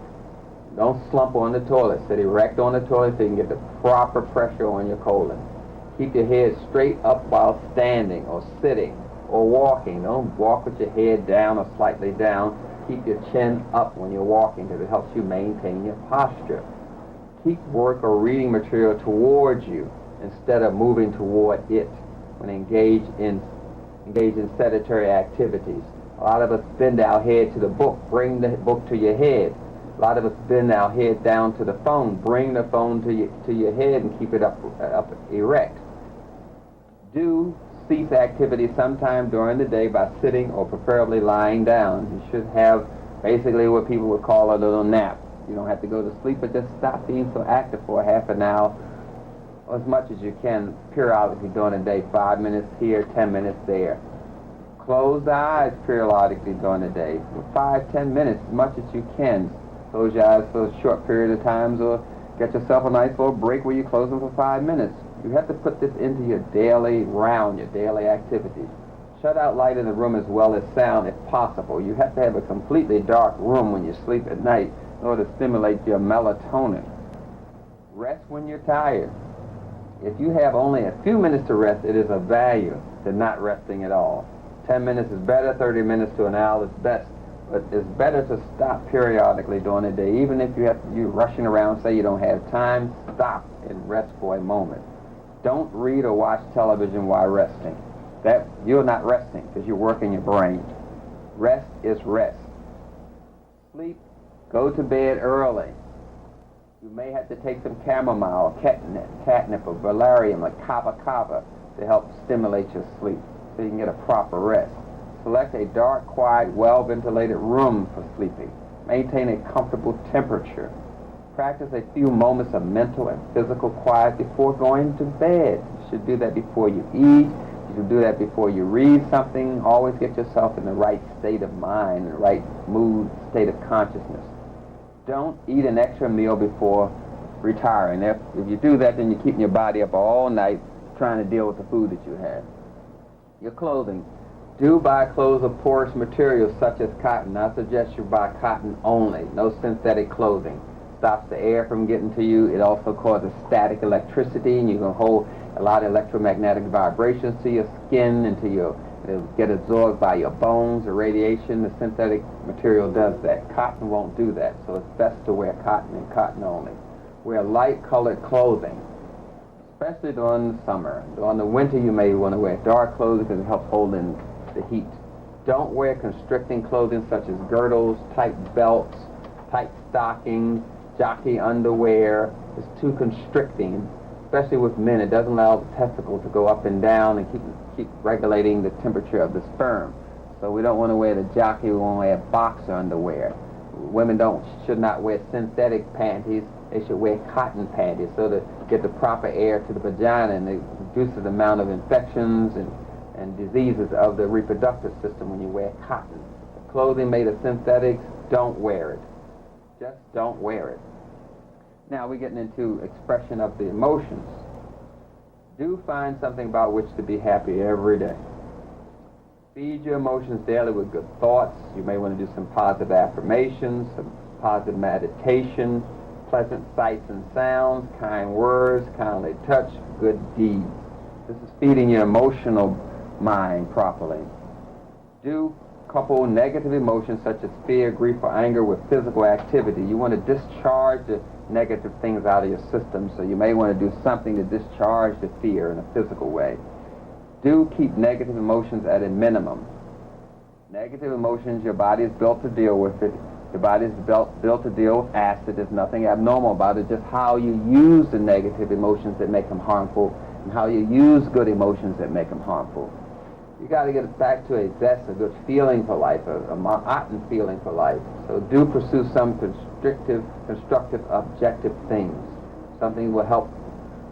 Don't slump on the toilet. Sit erect on the toilet so you can get the proper pressure on your colon. Keep your head straight up while standing or sitting or walking. Don't walk with your head down or slightly down. Keep your chin up when you're walking because it helps you maintain your posture. Keep work or reading material towards you instead of moving toward it when engaged in sedentary activities. A lot of us bend our head to the book. Bring the book to your head. A lot of us bend our head down to the phone. Bring the phone to your head and keep it up erect. Do cease activity sometime during the day by sitting or preferably lying down. You should have basically what people would call a little nap. You don't have to go to sleep, but just stop being so active for half an hour, or as much as you can periodically during the day. 5 minutes here, 10 minutes there. Close the eyes periodically during the day for 5-10 minutes, as much as you can. Close your eyes for a short period of time, or get yourself a nice little break where you close them for 5 minutes. You have to put this into your daily round, your daily activities. Shut out light in the room as well as sound if possible. You have to have a completely dark room when you sleep at night in order to stimulate your melatonin. Rest when you're tired. If you have only a few minutes to rest, it is of value to not resting at all. 10 minutes is better, 30 minutes to an hour is best. But it's better to stop periodically during the day. Even if you're rushing around, say you don't have time, stop and rest for a moment. Don't read or watch television while resting. That you're not resting because you're working your brain. Rest is rest. Sleep. Go to bed early. You may have to take some chamomile, catnip, or valerian, or kava to help stimulate your sleep so you can get a proper rest. Select a dark, quiet, well-ventilated room for sleeping. Maintain a comfortable temperature. Practice a few moments of mental and physical quiet before going to bed. You should do that before you eat. You should do that before you read something. Always get yourself in the right state of mind, the right mood, state of consciousness. Don't eat an extra meal before retiring. If you do that, then you're keeping your body up all night trying to deal with the food that you had. Your clothing. Do buy clothes of porous materials such as cotton. I suggest you buy cotton only. No synthetic clothing. Stops the air from getting to you. It also causes static electricity, and you can hold a lot of electromagnetic vibrations to your skin and it'll get absorbed by your bones or radiation. The synthetic material does that. Cotton won't do that, so it's best to wear cotton and cotton only. Wear light-colored clothing, especially during the summer. During the winter, you may want to wear dark clothing because it helps hold in the heat. Don't wear constricting clothing such as girdles, tight belts, tight stockings, jockey underwear. It's too constricting, especially with men. It doesn't allow the testicle to go up and down and keep regulating the temperature of the sperm. So we don't want to wear the jockey. We want to wear boxer underwear. Women should not wear synthetic panties. They should wear cotton panties so to get the proper air to the vagina, and it reduces the amount of infections and diseases of the reproductive system when you wear cotton. Clothing made of synthetics, don't wear it. Just don't wear it. Now we're getting into expression of the emotions. Do find something about which to be happy every day. Feed your emotions daily with good thoughts. You may want to do some positive affirmations, some positive meditation, pleasant sights and sounds, kind words, kindly touch, good deeds. This is feeding your emotional mind properly. Do couple negative emotions such as fear, grief, or anger with physical activity. You want to discharge the negative things out of your system, so you may want to do something to discharge the fear in a physical way. Do keep negative emotions at a minimum. Negative emotions, your body is built to deal with it. Your body is built to deal with acid. There's nothing abnormal about it, just how you use the negative emotions that make them harmful and how you use good emotions that make them harmful. You got to get back to a zest, a good feeling for life, a monotonous feeling for life. So do pursue some constructive, objective things. Something will help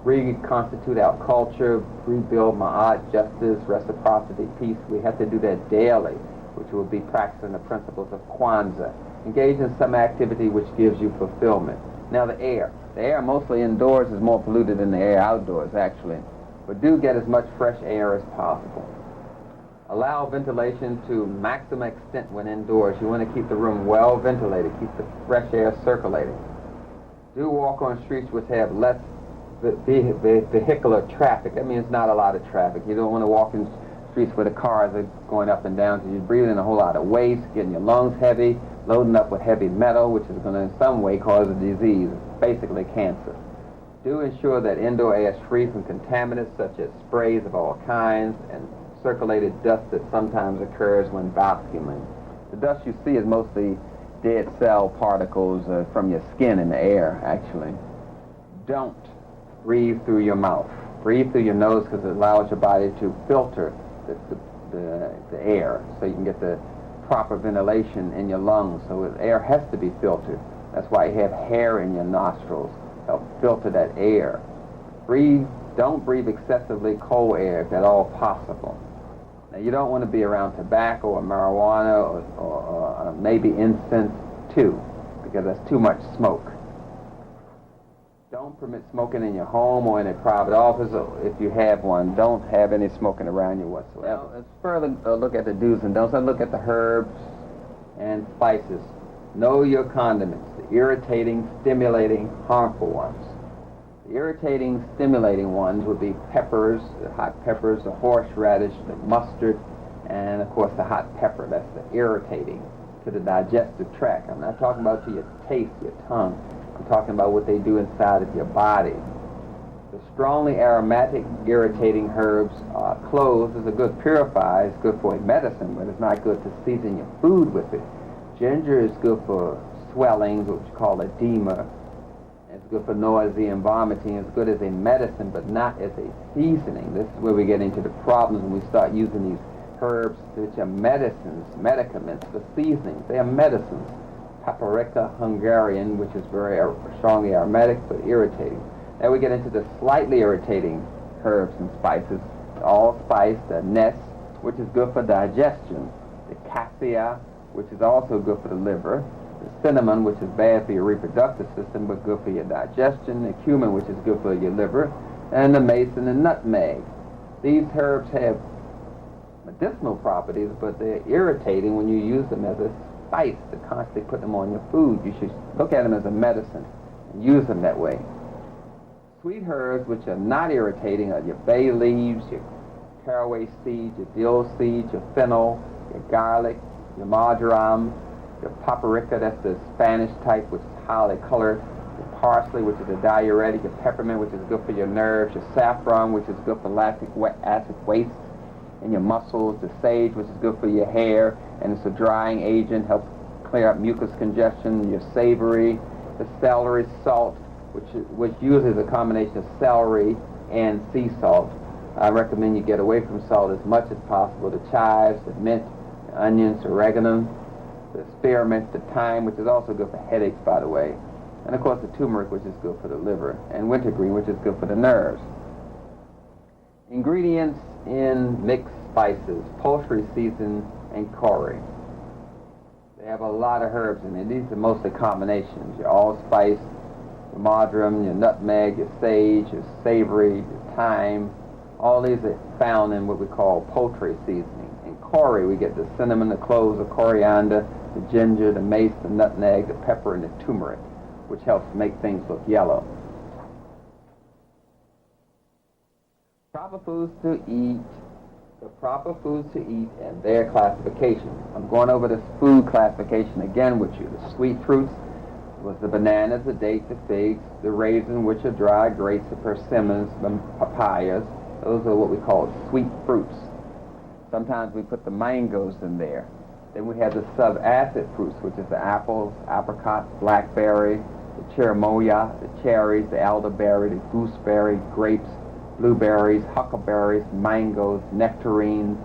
reconstitute our culture, rebuild ma'at, justice, reciprocity, peace. We have to do that daily, which will be practicing the principles of Kwanzaa. Engage in some activity which gives you fulfillment. Now the air. The air mostly indoors is more polluted than the air outdoors, actually. But do get as much fresh air as possible. Allow ventilation to maximum extent when indoors. You want to keep the room well ventilated, keep the fresh air circulating. Do walk on streets which have less vehicular traffic. That means not a lot of traffic. You don't want to walk in streets where the cars are going up and down, so you're breathing in a whole lot of waste, getting your lungs heavy, loading up with heavy metal, which is going to in some way cause a disease, basically cancer. Do ensure that indoor air is free from contaminants such as sprays of all kinds and circulated dust that sometimes occurs when vacuuming. The dust you see is mostly dead cell particles from your skin in the air, actually. Don't breathe through your mouth. Breathe through your nose because it allows your body to filter the air so you can get the proper ventilation in your lungs. So the air has to be filtered. That's why you have hair in your nostrils. Help filter that air. Don't breathe excessively cold air if at all possible. Now, you don't want to be around tobacco or marijuana or maybe incense too, because that's too much smoke. Don't permit smoking in your home or in a private office, or if you have one, don't have any smoking around you whatsoever. Now, let's further look at the do's and don'ts. Let's look at the herbs and spices. Know your condiments, the irritating, stimulating, harmful ones. The irritating, stimulating ones would be peppers, the hot peppers, the horseradish, the mustard, and of course the hot pepper. That's the irritating to the digestive tract. I'm not talking about to your taste, your tongue. I'm talking about what they do inside of your body. The strongly aromatic, irritating herbs, cloves is a good purifier. It's good for a medicine, but it's not good to season your food with it. Ginger is good for swellings, which we call edema. It's good for nausea and vomiting. It's good as a medicine, but not as a seasoning. This is where we get into the problems when we start using these herbs, which are medicines, medicaments for seasonings. They are medicines. Paprika Hungarian, which is very strongly aromatic but irritating. Now we get into the slightly irritating herbs and spices. Allspice, the ness, which is good for digestion. The cassia, which is also good for the liver. The cinnamon, which is bad for your reproductive system but good for your digestion. The cumin, which is good for your liver. And the mace and the nutmeg. These herbs have medicinal properties, but they're irritating when you use them as a spice to constantly put them on your food. You should look at them as a medicine and use them that way. Sweet herbs, which are not irritating, are your bay leaves, your caraway seeds, your dill seeds, your fennel, your garlic, your marjoram, your paprika, that's the Spanish type, which is highly colored, your parsley, which is a diuretic, your peppermint, which is good for your nerves, your saffron, which is good for lactic acid waste in your muscles, the sage, which is good for your hair, and it's a drying agent, helps clear up mucus congestion, your savory, the celery salt, which uses a combination of celery and sea salt. I recommend you get away from salt as much as possible. The chives, the mint, the onions, oregano, the spearmint, the thyme, which is also good for headaches, by the way, and of course the turmeric, which is good for the liver, and wintergreen, which is good for the nerves. Ingredients in mixed spices: poultry season and curry. They have a lot of herbs in it. These are mostly combinations: your allspice, your marjoram, your nutmeg, your sage, your savory, your thyme. All these are found in what we call poultry seasoning. In curry, we get the cinnamon, the cloves, the coriander, the ginger, the mace, the nutmeg, the pepper, and the turmeric, which helps make things look yellow. Proper foods to eat, the proper foods to eat and their classification. I'm going over this food classification again with you. The sweet fruits was the bananas, the dates, the figs, the raisins, which are dry grapes, the persimmons, the papayas. Those are what we call sweet fruits. Sometimes we put the mangoes in there. Then we have the sub-acid fruits, which is the apples, apricots, blackberry, the cherimoya, the cherries, the elderberry, the gooseberry, grapes, blueberries, huckleberries, mangoes, nectarines,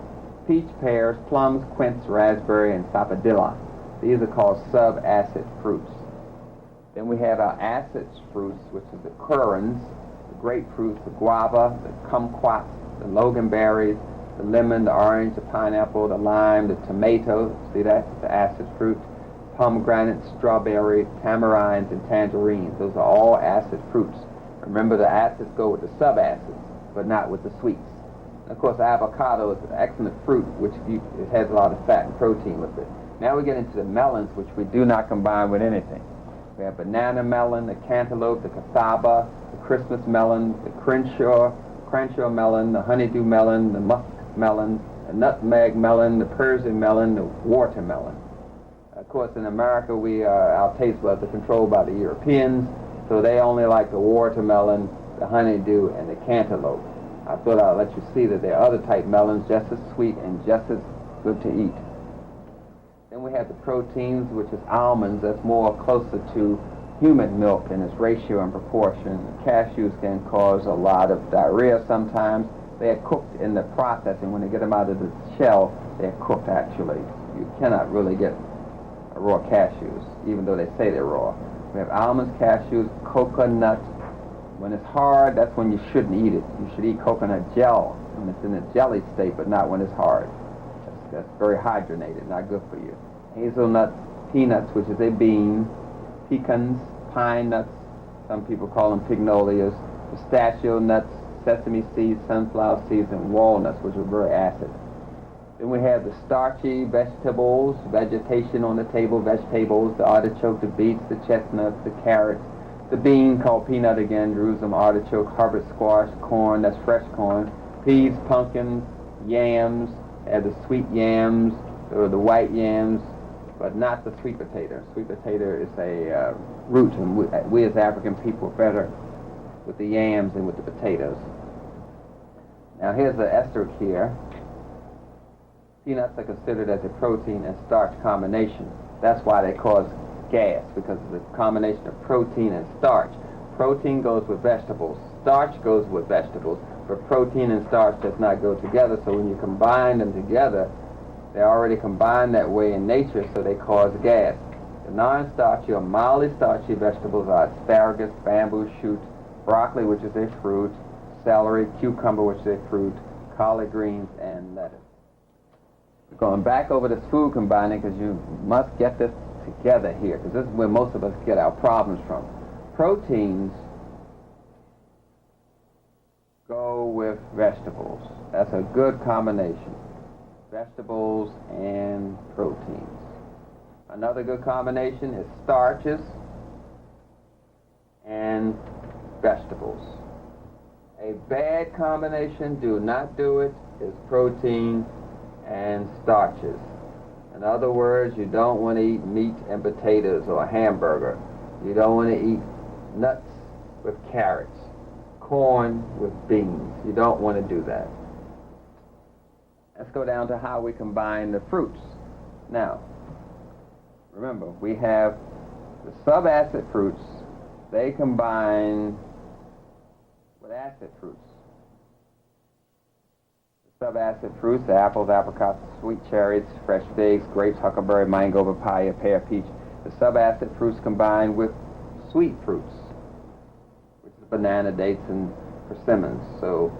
peach, pears, plums, quince, raspberry, and sapodilla. These are called sub-acid fruits. Then we have our acid fruits, which is the currants, the grapefruits, the guava, the kumquats, the loganberries, the lemon, the orange, the pineapple, the lime, the tomato. See that? It's the acid fruit. Pomegranate, strawberry, tamarinds, and tangerines. Those are all acid fruits. Remember, the acids go with the subacids, but not with the sweets. And of course, avocado is an excellent fruit, which it has a lot of fat and protein with it. Now we get into the melons, which we do not combine with anything. We have banana melon, the cantaloupe, the cassava, the Christmas melon, the Crenshaw melon, the honeydew melon, the musk melon, the nutmeg melon, the Persian melon, the watermelon. Of course, in America, our taste buds are controlled by the Europeans, so they only like the watermelon, the honeydew, and the cantaloupe. I thought I'd let you see that there are other type melons just as sweet and just as good to eat. Then we have the proteins, which is almonds. That's more closer to human milk in its ratio and proportion. Cashews can cause a lot of diarrhea sometimes. They are cooked in the processing. When they get them out of the shell, they're cooked actually. You cannot really get raw cashews, even though they say they're raw. We have almonds, cashews, coconut. When it's hard, that's when you shouldn't eat it. You should eat coconut gel when it's in a jelly state, but not when it's hard. That's very hydrogenated, not good for you. Hazelnuts, peanuts, which is a bean, pecans, pine nuts, some people call them pignolias, pistachio nuts, sesame seeds, sunflower seeds, and walnuts, which are very acid. Then we have the starchy vegetables, vegetation on the table, vegetables, the artichoke, the beets, the chestnuts, the carrots, the bean called peanut again, Jerusalem artichoke, Harvard squash, corn, that's fresh corn, peas, pumpkins, yams, the sweet yams, or the white yams, but not the sweet potato. Sweet potato is a root, and we as African people are better with the yams than with the potatoes. Now here's the ester here. Peanuts are considered as a protein and starch combination. That's why they cause gas, because of the combination of protein and starch. Protein goes with vegetables. Starch goes with vegetables, but protein and starch does not go together, so when you combine them together, they're already combined that way in nature, so they cause gas. The non-starchy or mildly starchy vegetables are asparagus, bamboo shoot, broccoli, which is a fruit, celery, cucumber, which is a fruit, collard greens, and lettuce. Going back over this food combining, because you must get this together here, because this is where most of us get our problems from. Proteins go with vegetables. That's a good combination. Vegetables and proteins. Another good combination is starches and vegetables. A bad combination, do not do it, is protein and starches. In other words, you don't want to eat meat and potatoes or a hamburger. You don't want to eat nuts with carrots, corn with beans. You don't want to do that. Let's go down to how we combine the fruits. Now, remember, we have the subacid fruits. They combine with acid fruits. Subacid fruits, the apples, apricots, sweet cherries, fresh figs, grapes, huckleberry, mango, papaya, pear, peach. The subacid fruits combine with sweet fruits, which is banana, dates, and persimmons. So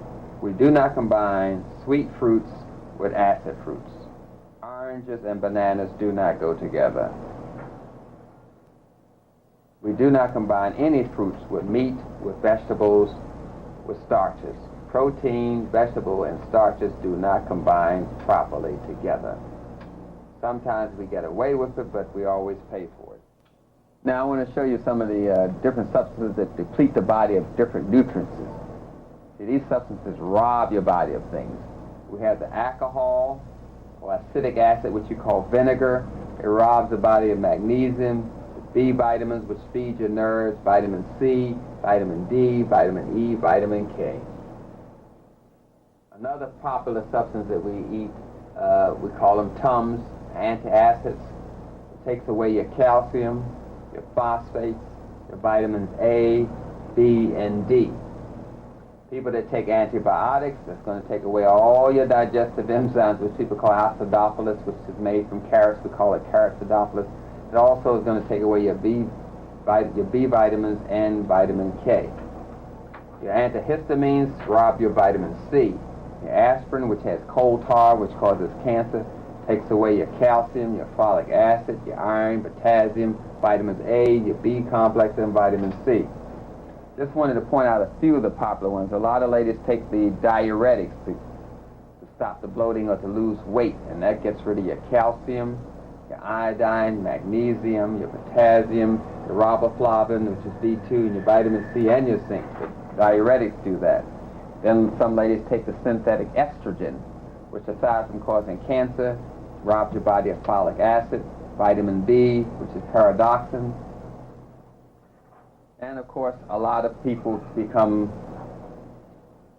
we do not combine sweet fruits with acid fruits. Oranges and bananas do not go together. We do not combine any fruits with meat, with vegetables, with starches. Protein, vegetable, and starches do not combine properly together. Sometimes we get away with it, but we always pay for it. Now I want to show you some of the different substances that deplete the body of different nutrients. See, these substances rob your body of things. We have the alcohol, or acetic acid, which you call vinegar. It robs the body of magnesium, B vitamins, which feed your nerves, vitamin C, vitamin D, vitamin E, vitamin K. Another popular substance that we eat, we call them Tums, antacids. It takes away your calcium, your phosphates, your vitamins A, B, and D. People that take antibiotics, that's going to take away all your digestive enzymes, which people call acidophilus, which is made from carrots. We call it carotidophyllus. It also is going to take away your B vitamins and vitamin K. Your antihistamines rob your vitamin C. Your aspirin, which has coal tar, which causes cancer, takes away your calcium, your folic acid, your iron, potassium, vitamins A, your B complex, and vitamin C. Just wanted to point out a few of the popular ones. A lot of ladies take the diuretics to stop the bloating or to lose weight, and that gets rid of your calcium, your iodine, magnesium, your potassium, your riboflavin, which is B2, and your vitamin C and your zinc. The diuretics do that. Then some ladies take the synthetic estrogen, which aside from causing cancer, robs your body of folic acid, vitamin B, which is pyridoxine, and of course a lot of people become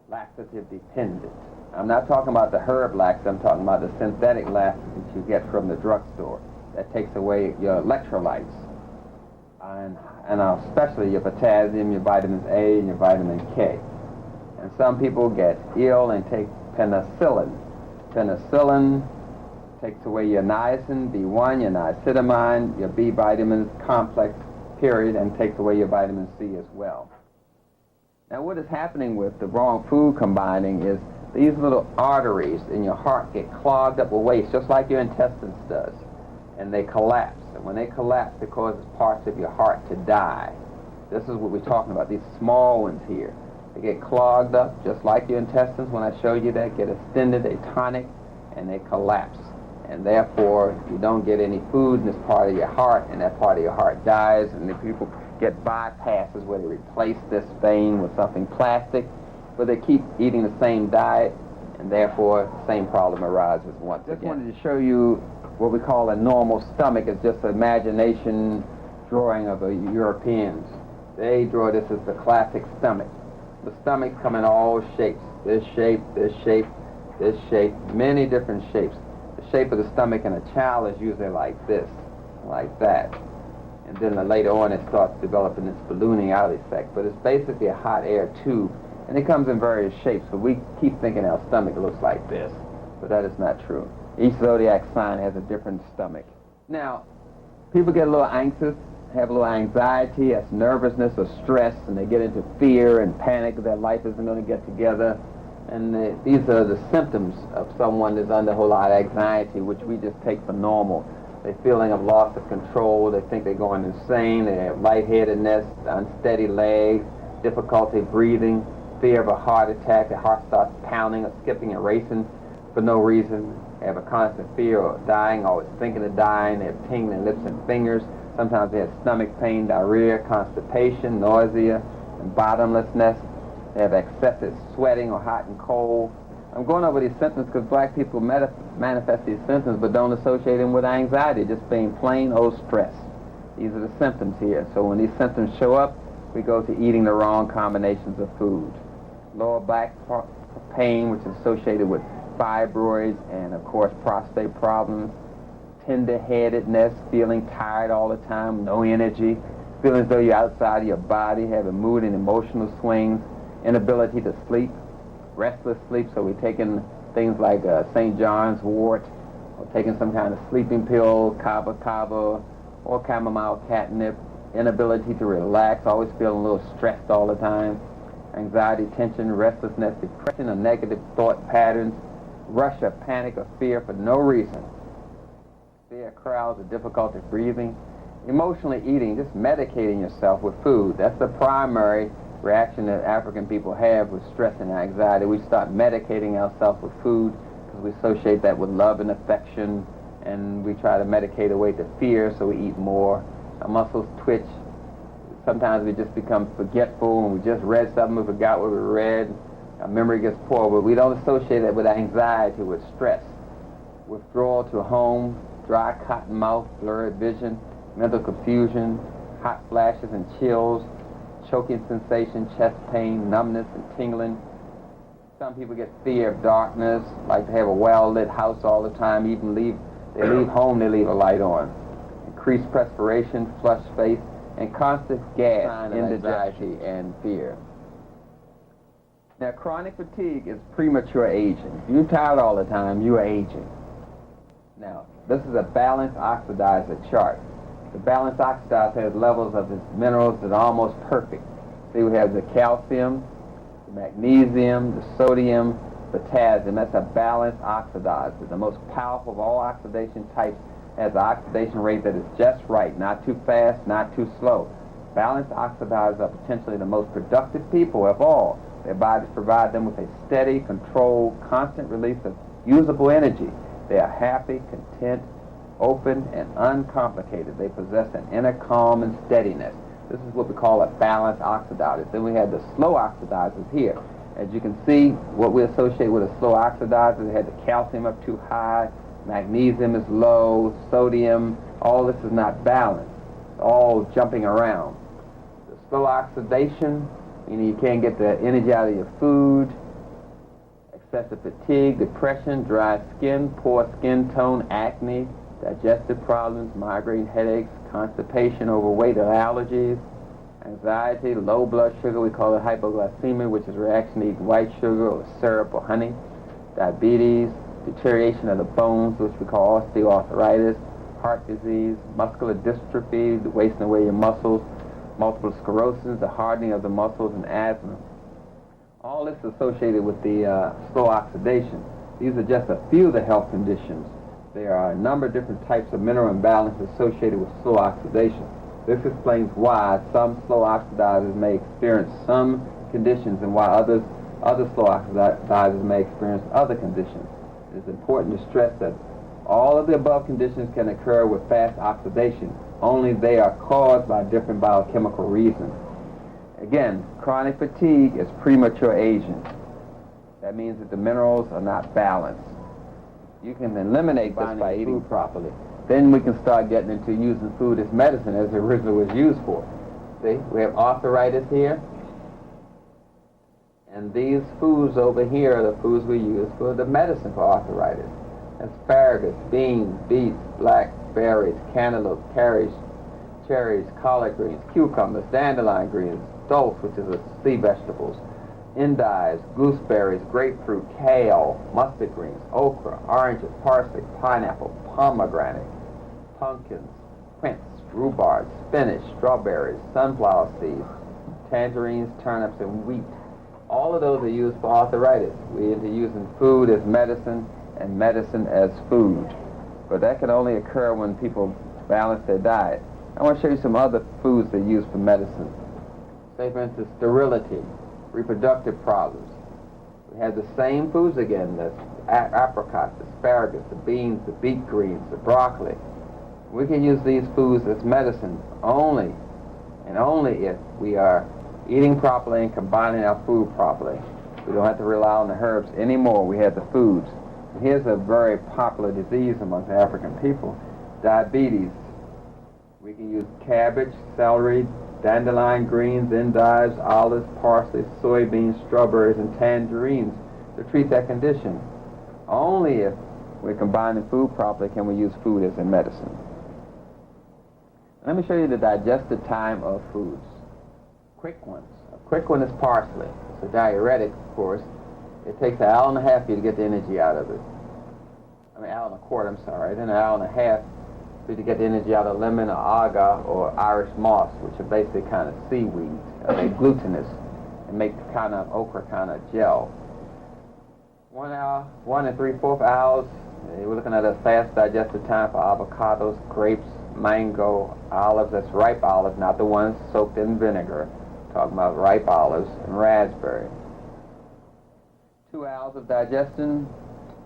laxative dependent. I'm not talking about the herb laxative, I'm talking about the synthetic laxative that you get from the drugstore that takes away your electrolytes, and especially your potassium, your vitamins A, and your vitamin K. And some people get ill and take penicillin. Penicillin takes away your niacin, B1, your niacinamide, your B vitamins complex, period, and takes away your vitamin C as well. Now what is happening with the wrong food combining is these little arteries in your heart get clogged up with waste, just like your intestines does, and they collapse. And when they collapse, it causes parts of your heart to die. This is what we're talking about, these small ones here. They get clogged up, just like your intestines. When I showed you that, get extended, they tonic, and they collapse. And therefore, you don't get any food in this part of your heart, and that part of your heart dies, and the people get bypasses where they replace this vein with something plastic, but they keep eating the same diet, and therefore the same problem arises once again. I just wanted to show you what we call a normal stomach. It's just an imagination drawing of the Europeans. They draw this as the classic stomach. The stomachs come in all shapes. This shape, this shape, this shape, many different shapes. The shape of the stomach in a child is usually like this, like that. And then later on it starts developing this ballooning out effect. But it's basically a hot air tube, and it comes in various shapes. So we keep thinking our stomach looks like this, but that is not true. Each zodiac sign has a different stomach. Now, people get a little anxious, have a little anxiety, that's nervousness or stress, and they get into fear and panic that life isn't going to get together. And these are the symptoms of someone that's under a whole lot of anxiety, which we just take for normal. They're feeling of loss of control, they think they're going insane, they have lightheadedness, unsteady legs, difficulty breathing, fear of a heart attack, the heart starts pounding or skipping and racing for no reason. They have a constant fear of dying, always thinking of dying, they have tingling lips and fingers. Sometimes they have stomach pain, diarrhea, constipation, nausea, and bottomlessness. They have excessive sweating or hot and cold. I'm going over these symptoms because black people manifest these symptoms but don't associate them with anxiety, just being plain old stress. These are the symptoms here. So when these symptoms show up, we go to eating the wrong combinations of food. Lower back pain, which is associated with fibroids and, of course, prostate problems. Tender-headedness, feeling tired all the time, no energy, feeling as though you're outside of your body, having mood and emotional swings, inability to sleep, restless sleep, so we're taking things like St. John's wort, or taking some kind of sleeping pill, kava or chamomile catnip, inability to relax, always feeling a little stressed all the time, anxiety, tension, restlessness, depression, or negative thought patterns, rush of panic or fear for no reason, fear crowds or difficulty breathing, emotionally eating, just medicating yourself with food. That's the primary reaction that African people have with stress and anxiety. We start medicating ourselves with food because we associate that with love and affection, and we try to medicate away the fear, so we eat more. Our muscles twitch. Sometimes we just become forgetful, and we just read something, we forgot what we read. Our memory gets poor, but we don't associate that with anxiety, with stress. Withdrawal to home, dry cotton mouth, blurred vision, mental confusion, hot flashes and chills, choking sensation, chest pain, numbness and tingling. Some people get fear of darkness, like to have a well-lit house all the time, even they leave home, they leave a light on. Increased perspiration, flushed face, and constant gas, indigestion, and fear. Now, chronic fatigue is premature aging. If you're tired all the time, you are aging. Now, this is a balanced oxidizer chart. The balanced oxidizer has levels of its minerals that are almost perfect. See, we have the calcium, the magnesium, the sodium, potassium. That's a balanced oxidizer. The most powerful of all oxidation types has an oxidation rate that is just right, not too fast, not too slow. Balanced oxidizers are potentially the most productive people of all. Their bodies provide them with a steady, controlled, constant release of usable energy. They are happy, content, open, and uncomplicated. They possess an inner calm and steadiness. This is what we call a balanced oxidizer. Then we have the slow oxidizers here. As you can see, what we associate with a slow oxidizer, they had the calcium up too high, magnesium is low, sodium, all this is not balanced. It's all jumping around. The slow oxidation, meaning you can't get the energy out of your food, excessive fatigue, depression, dry skin, poor skin tone, acne, digestive problems, migraine headaches, constipation, overweight, or allergies, anxiety, low blood sugar, we call it hypoglycemia, which is a reaction to eating white sugar or syrup or honey, diabetes, deterioration of the bones, which we call osteoarthritis, heart disease, muscular dystrophy, the wasting away your muscles, multiple sclerosis, the hardening of the muscles, and asthma. All this is associated with the slow oxidation. These are just a few of the health conditions. There are a number of different types of mineral imbalance associated with slow oxidation. This explains why some slow oxidizers may experience some conditions and why other slow oxidizers may experience other conditions. It is important to stress that all of the above conditions can occur with fast oxidation, only they are caused by different biochemical reasons. Again, chronic fatigue is premature aging. That means that the minerals are not balanced. You can eliminate this by eating food properly. Then we can start getting into using food as medicine as it originally was used for. See, we have arthritis here. And these foods over here are the foods we use for the medicine for arthritis. Asparagus, beans, beets, blackberries, cantaloupe, cherries, collard greens, cucumbers, dandelion greens, dulse, which is a sea vegetables, endives, gooseberries, grapefruit, kale, mustard greens, okra, oranges, parsley, pineapple, pomegranate, pumpkins, quince, rhubarb, spinach, strawberries, sunflower seeds, tangerines, turnips, and wheat. All of those are used for arthritis. We're into using food as medicine and medicine as food. But that can only occur when people balance their diet. I want to show you some other foods they use for medicine. Say, for instance, sterility, reproductive problems. We have the same foods again, the apricots, asparagus, the beans, the beet greens, the broccoli. We can use these foods as medicine only and only if we are eating properly and combining our food properly. We don't have to rely on the herbs anymore. We have the foods. And here's a very popular disease amongst African people, diabetes. We can use cabbage, celery, dandelion greens, endives, olives, parsley, soybeans, strawberries, and tangerines to treat that condition. Only if we're combining food properly can we use food as a medicine. Let me show you the digestive time of foods. Quick ones. A quick one is parsley. It's a diuretic, of course. It takes an hour and a half for you to get the energy out of it. Hour and a quarter, I'm sorry. Then an hour and a half for you to get the energy out of lemon or agar or Irish moss, which are basically kind of seaweeds. They're glutinous and make the kind of okra kind of gel. 1 hour, 1 3/4 hours. We're looking at a fast digestive time for avocados, grapes, mango, olives. That's ripe olives, not the ones soaked in vinegar. Talking about ripe olives and raspberry. 2 hours of digestion.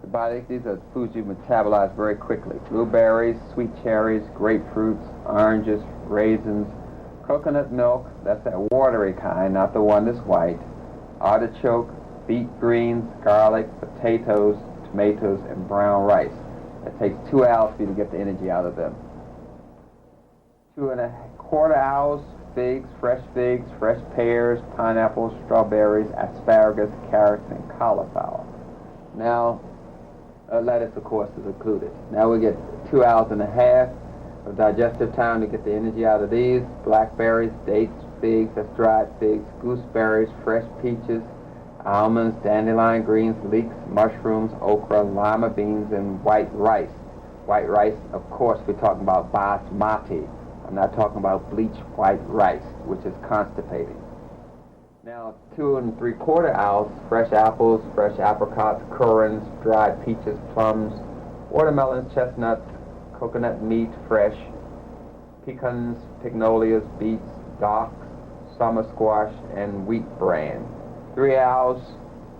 The body, these are foods you metabolize very quickly. Blueberries, sweet cherries, grapefruits, oranges, raisins, coconut milk, that's that watery kind, not the one that's white, artichoke, beet greens, garlic, potatoes, tomatoes, and brown rice. It takes 2 hours for you to get the energy out of them. 2 1/4 hours, figs, fresh pears, pineapples, strawberries, asparagus, carrots, and cauliflower. Now, lettuce, of course, is included. Now we get 2 hours and a half of digestive time to get the energy out of these. Blackberries, dates, figs, that's dried figs, gooseberries, fresh peaches, almonds, dandelion greens, leeks, mushrooms, okra, lima beans, and white rice. White rice, of course, we're talking about basmati. I'm not talking about bleached white rice, which is constipating. Now, 2 3/4 hours, fresh apples, fresh apricots, currants, dried peaches, plums, watermelons, chestnuts, coconut meat, fresh, pecans, pignolias, beets, docks, summer squash, and wheat bran. 3 hours,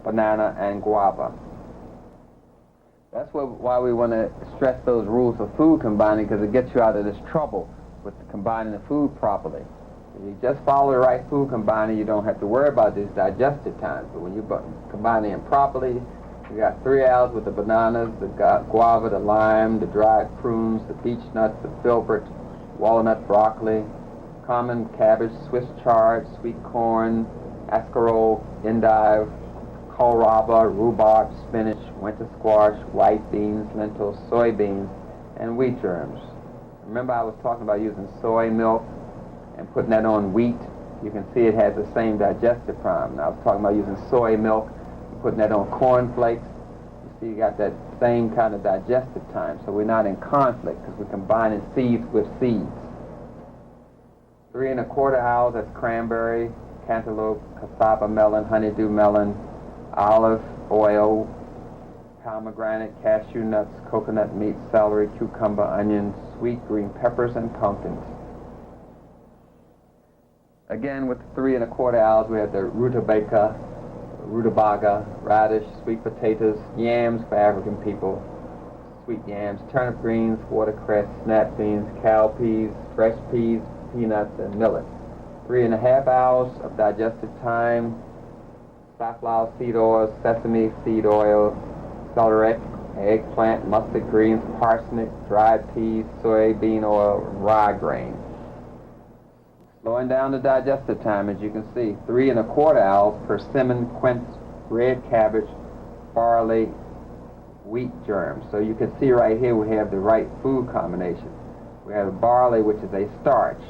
banana and guava. That's why we want to stress those rules of food combining, because it gets you out of this trouble with combining the food properly. You just follow the right food combining, you don't have to worry about these digestive times. But when you combine them properly, you got 3 hours with the bananas, the guava, the lime, the dried prunes, the beech nuts, the filbert, walnut, broccoli, common cabbage, Swiss chard, sweet corn, escarole, endive, kohlrabi, rhubarb, spinach, winter squash, white beans, lentils, soybeans, and wheat germs. Remember I was talking about using soy milk and putting that on wheat. You can see it has the same digestive problem. I was talking about using soy milk and putting that on corn flakes. You see you got that same kind of digestive time. So we're not in conflict because we're combining seeds with seeds. 3 1/4 hours, that's cranberry, cantaloupe, cassava melon, honeydew melon, olive oil, pomegranate, cashew nuts, coconut meat, celery, cucumber, onions, sweet green peppers, and pumpkins. Again, with the 3 1/4 hours, we have the rutabaga, radish, sweet potatoes, yams for African people, sweet yams, turnip greens, watercress, snap beans, cowpeas, fresh peas, peanuts, and millet. 3 1/2 hours of digestive time, safflower seed oil, sesame seed oil, celery, eggplant, mustard greens, parsnip, dried peas, soybean oil, rye grain. Slowing down the digestive time, as you can see, 3 1/4 hours, persimmon, quince, red cabbage, barley, wheat germs. So you can see right here we have the right food combination. We have barley, which is a starch,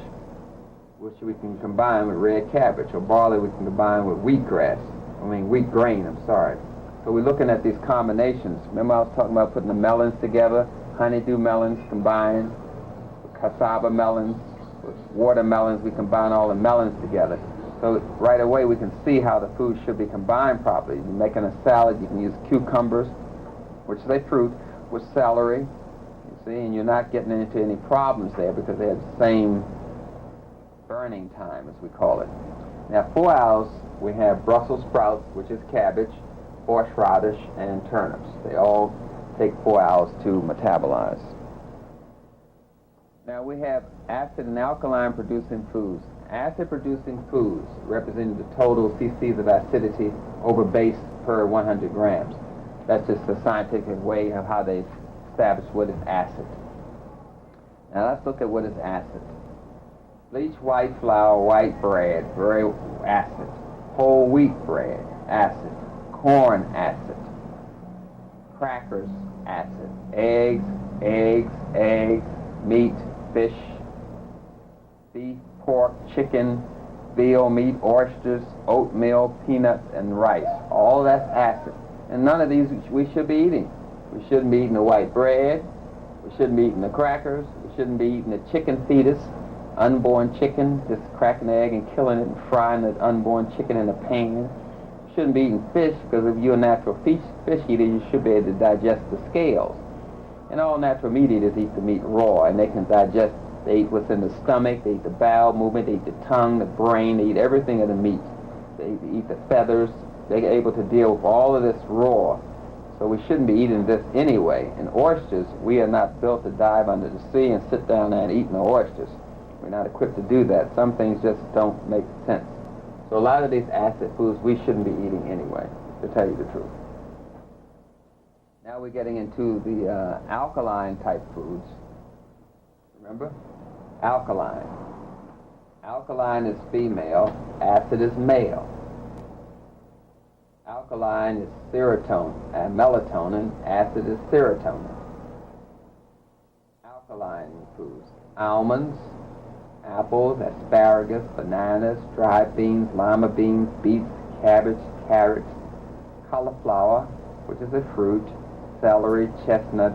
which we can combine with red cabbage, or barley we can combine with wheat grain, I'm sorry. So we're looking at these combinations. Remember I was talking about putting the melons together, honeydew melons combined with cassava melons, with watermelons, we combine all the melons together. So right away we can see how the food should be combined properly. You're making a salad, you can use cucumbers, which is a fruit, with celery, you see, and you're not getting into any problems there because they have the same burning time, as we call it. Now 4 hours, we have Brussels sprouts, which is cabbage, horseradish, and turnips. They all take 4 hours to metabolize. Now we have acid and alkaline producing foods. Acid producing foods representing the total cc's of acidity over base per 100 grams. That's just the scientific way of how they establish what is acid. Now let's look at what is acid. Bleached white flour, white bread, very acid. Whole wheat bread, acid. Corn, acid. Crackers, acid. Eggs, meat, fish, beef, pork, chicken, veal meat, oysters, oatmeal, peanuts, and rice. All that's acid. And none of these we should be eating. We shouldn't be eating the white bread. We shouldn't be eating the crackers. We shouldn't be eating the chicken fetus, unborn chicken, just cracking the egg and killing it and frying the unborn chicken in a pan. You shouldn't be eating fish, because if you're a natural fish eater, you should be able to digest the scales. And all natural meat eaters eat the meat raw, and they can digest. They eat what's in the stomach, they eat the bowel movement, they eat the tongue, the brain, they eat everything of the meat. They eat the feathers. They're able to deal with all of this raw. So we shouldn't be eating this anyway. And oysters, we are not built to dive under the sea and sit down there and eat no oysters. We're not equipped to do that. Some things just don't make sense. So a lot of these acid foods we shouldn't be eating anyway, to tell you the truth. Now we're getting into the alkaline type foods. Remember? Alkaline. Alkaline is female, acid is male. Alkaline is serotonin and melatonin, acid is serotonin. Alkaline foods: almonds, apples, asparagus, bananas, dried beans, lima beans, beets, cabbage, carrots, cauliflower, which is a fruit, celery, chestnut,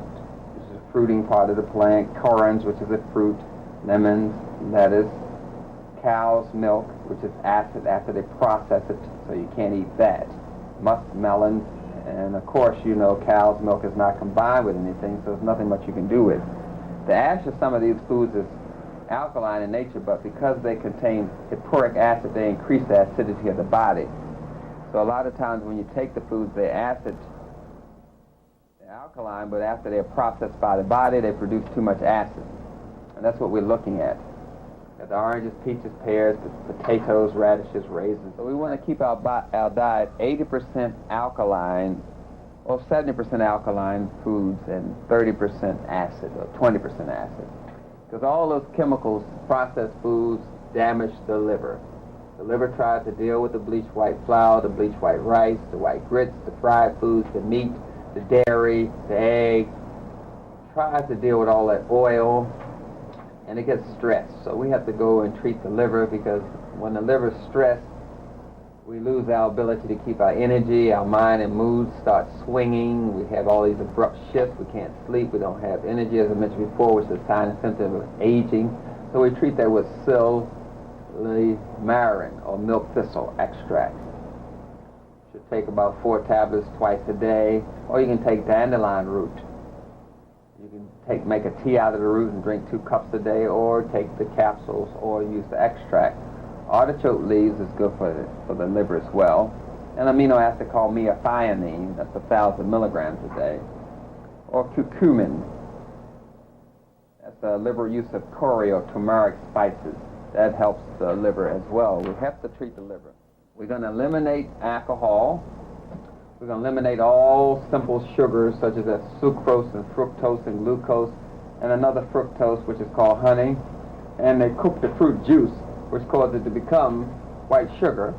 which is a fruiting part of the plant, currants, which is a fruit, lemons, lettuce, cow's milk, which is acid after they process it, so you can't eat that, muskmelons, and of course, you know, cow's milk is not combined with anything, so there's nothing much you can do with it. The ash of some of these foods is alkaline in nature, but because they contain hippuric acid, they increase the acidity of the body. So a lot of times when you take the foods, they're acid, they're alkaline, but after they're processed by the body, they produce too much acid. And that's what we're looking at. Got the oranges, peaches, pears, the potatoes, radishes, raisins. So we want to keep our diet 80% alkaline, or 70% alkaline foods and 30% acid, or 20% acid. Because all those chemicals, processed foods, damage the liver. The liver tries to deal with the bleached white flour, the bleached white rice, the white grits, the fried foods, the meat, the dairy, the egg. Tries to deal with all that oil, and it gets stressed. So we have to go and treat the liver, because when the liver is stressed, we lose our ability to keep our energy, our mind and mood start swinging. We have all these abrupt shifts. We can't sleep. We don't have energy, as I mentioned before, which is a sign and symptom of aging. So we treat that with silymarin, or milk thistle extract. Should take about 4 tablets twice a day, or you can take dandelion root. You can make a tea out of the root and drink 2 cups a day, or take the capsules, or use the extract. Artichoke leaves is good for the liver as well. An amino acid called methionine, that's 1,000 milligrams a day. Or curcumin, that's a liver use of curry or turmeric spices. That helps the liver as well. We have to treat the liver. We're going to eliminate alcohol. We're going to eliminate all simple sugars, such as sucrose and fructose and glucose, and another fructose, which is called honey. And they cook the fruit juice, which causes it to become white sugar.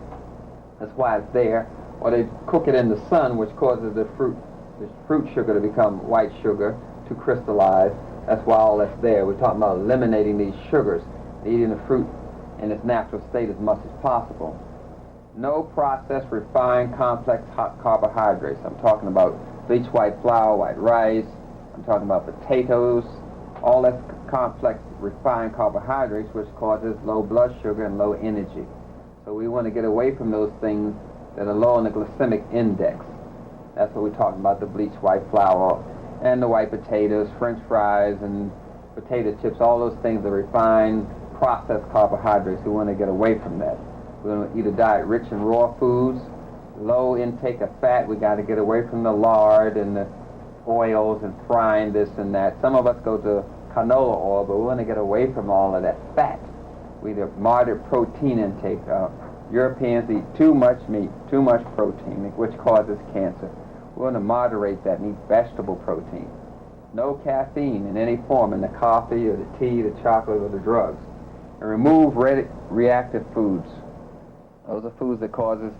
That's why it's there. Or they cook it in the sun, which causes the fruit sugar to become white sugar, to crystallize. That's why all that's there. We're talking about eliminating these sugars, eating the fruit in its natural state as much as possible. No processed, refined, complex hot carbohydrates. I'm talking about bleached white flour, white rice. I'm talking about potatoes. All that complex, refined carbohydrates, which causes low blood sugar and low energy. So we want to get away from those things that are low on the glycemic index. That's what we're talking about, the bleached white flour and the white potatoes, French fries and potato chips. All those things are refined, processed carbohydrates. We want to get away from that. We want to eat a diet rich in raw foods, low intake of fat. We got to get away from the lard and the oils and frying this and that. Some of us go to canola oil, but we want to get away from all of that fat. We need a moderate protein intake. Europeans eat too much meat, too much protein, which causes cancer. We want to moderate that and eat vegetable protein. No caffeine in any form in the coffee or the tea, the chocolate, or the drugs. And remove reactive foods. Those are foods that causes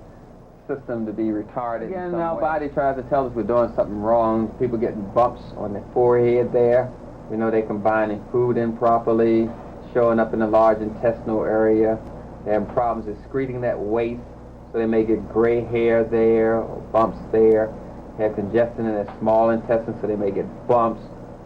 the system to be retarded. Again, our body tries to tell us we're doing something wrong. People getting bumps on their forehead there. We know they're combining food improperly, showing up in the large intestinal area. They have problems excreting that waste, so they may get gray hair there or bumps there. They have congestion in their small intestine, so they may get bumps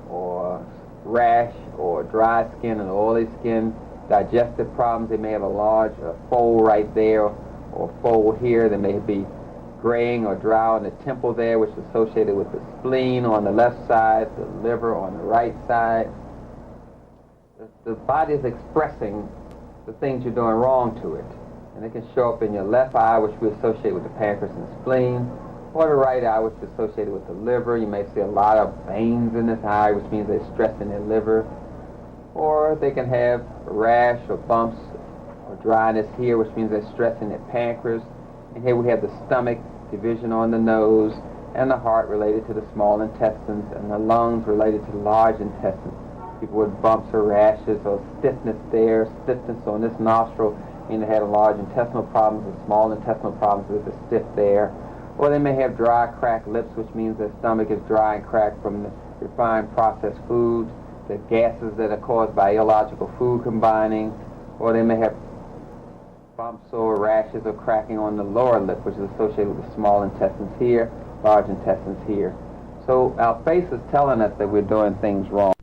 or rash or dry skin and oily skin. Digestive problems, they may have a large fold right there or fold here. They may be graying or dry on the temple there, which is associated with the spleen on the left side, the liver on the right side. The body is expressing the things you're doing wrong to it. And it can show up in your left eye, which we associate with the pancreas and spleen, or the right eye, which is associated with the liver. You may see a lot of veins in this eye, which means they're stressing their liver. Or they can have rash or bumps or dryness here, which means they're stressing their pancreas. And here we have the stomach, division on the nose, and the heart related to the small intestines, and the lungs related to the large intestines. People with bumps or rashes or stiffness there, stiffness on this nostril, mean they had large intestinal problems or small intestinal problems with the stiff there. Or they may have dry, cracked lips, which means their stomach is dry and cracked from the refined processed foods, the gases that are caused by illogical food combining. Or they may have bumps or rashes or cracking on the lower lip, which is associated with the small intestines here, large intestines here. So our face is telling us that we're doing things wrong.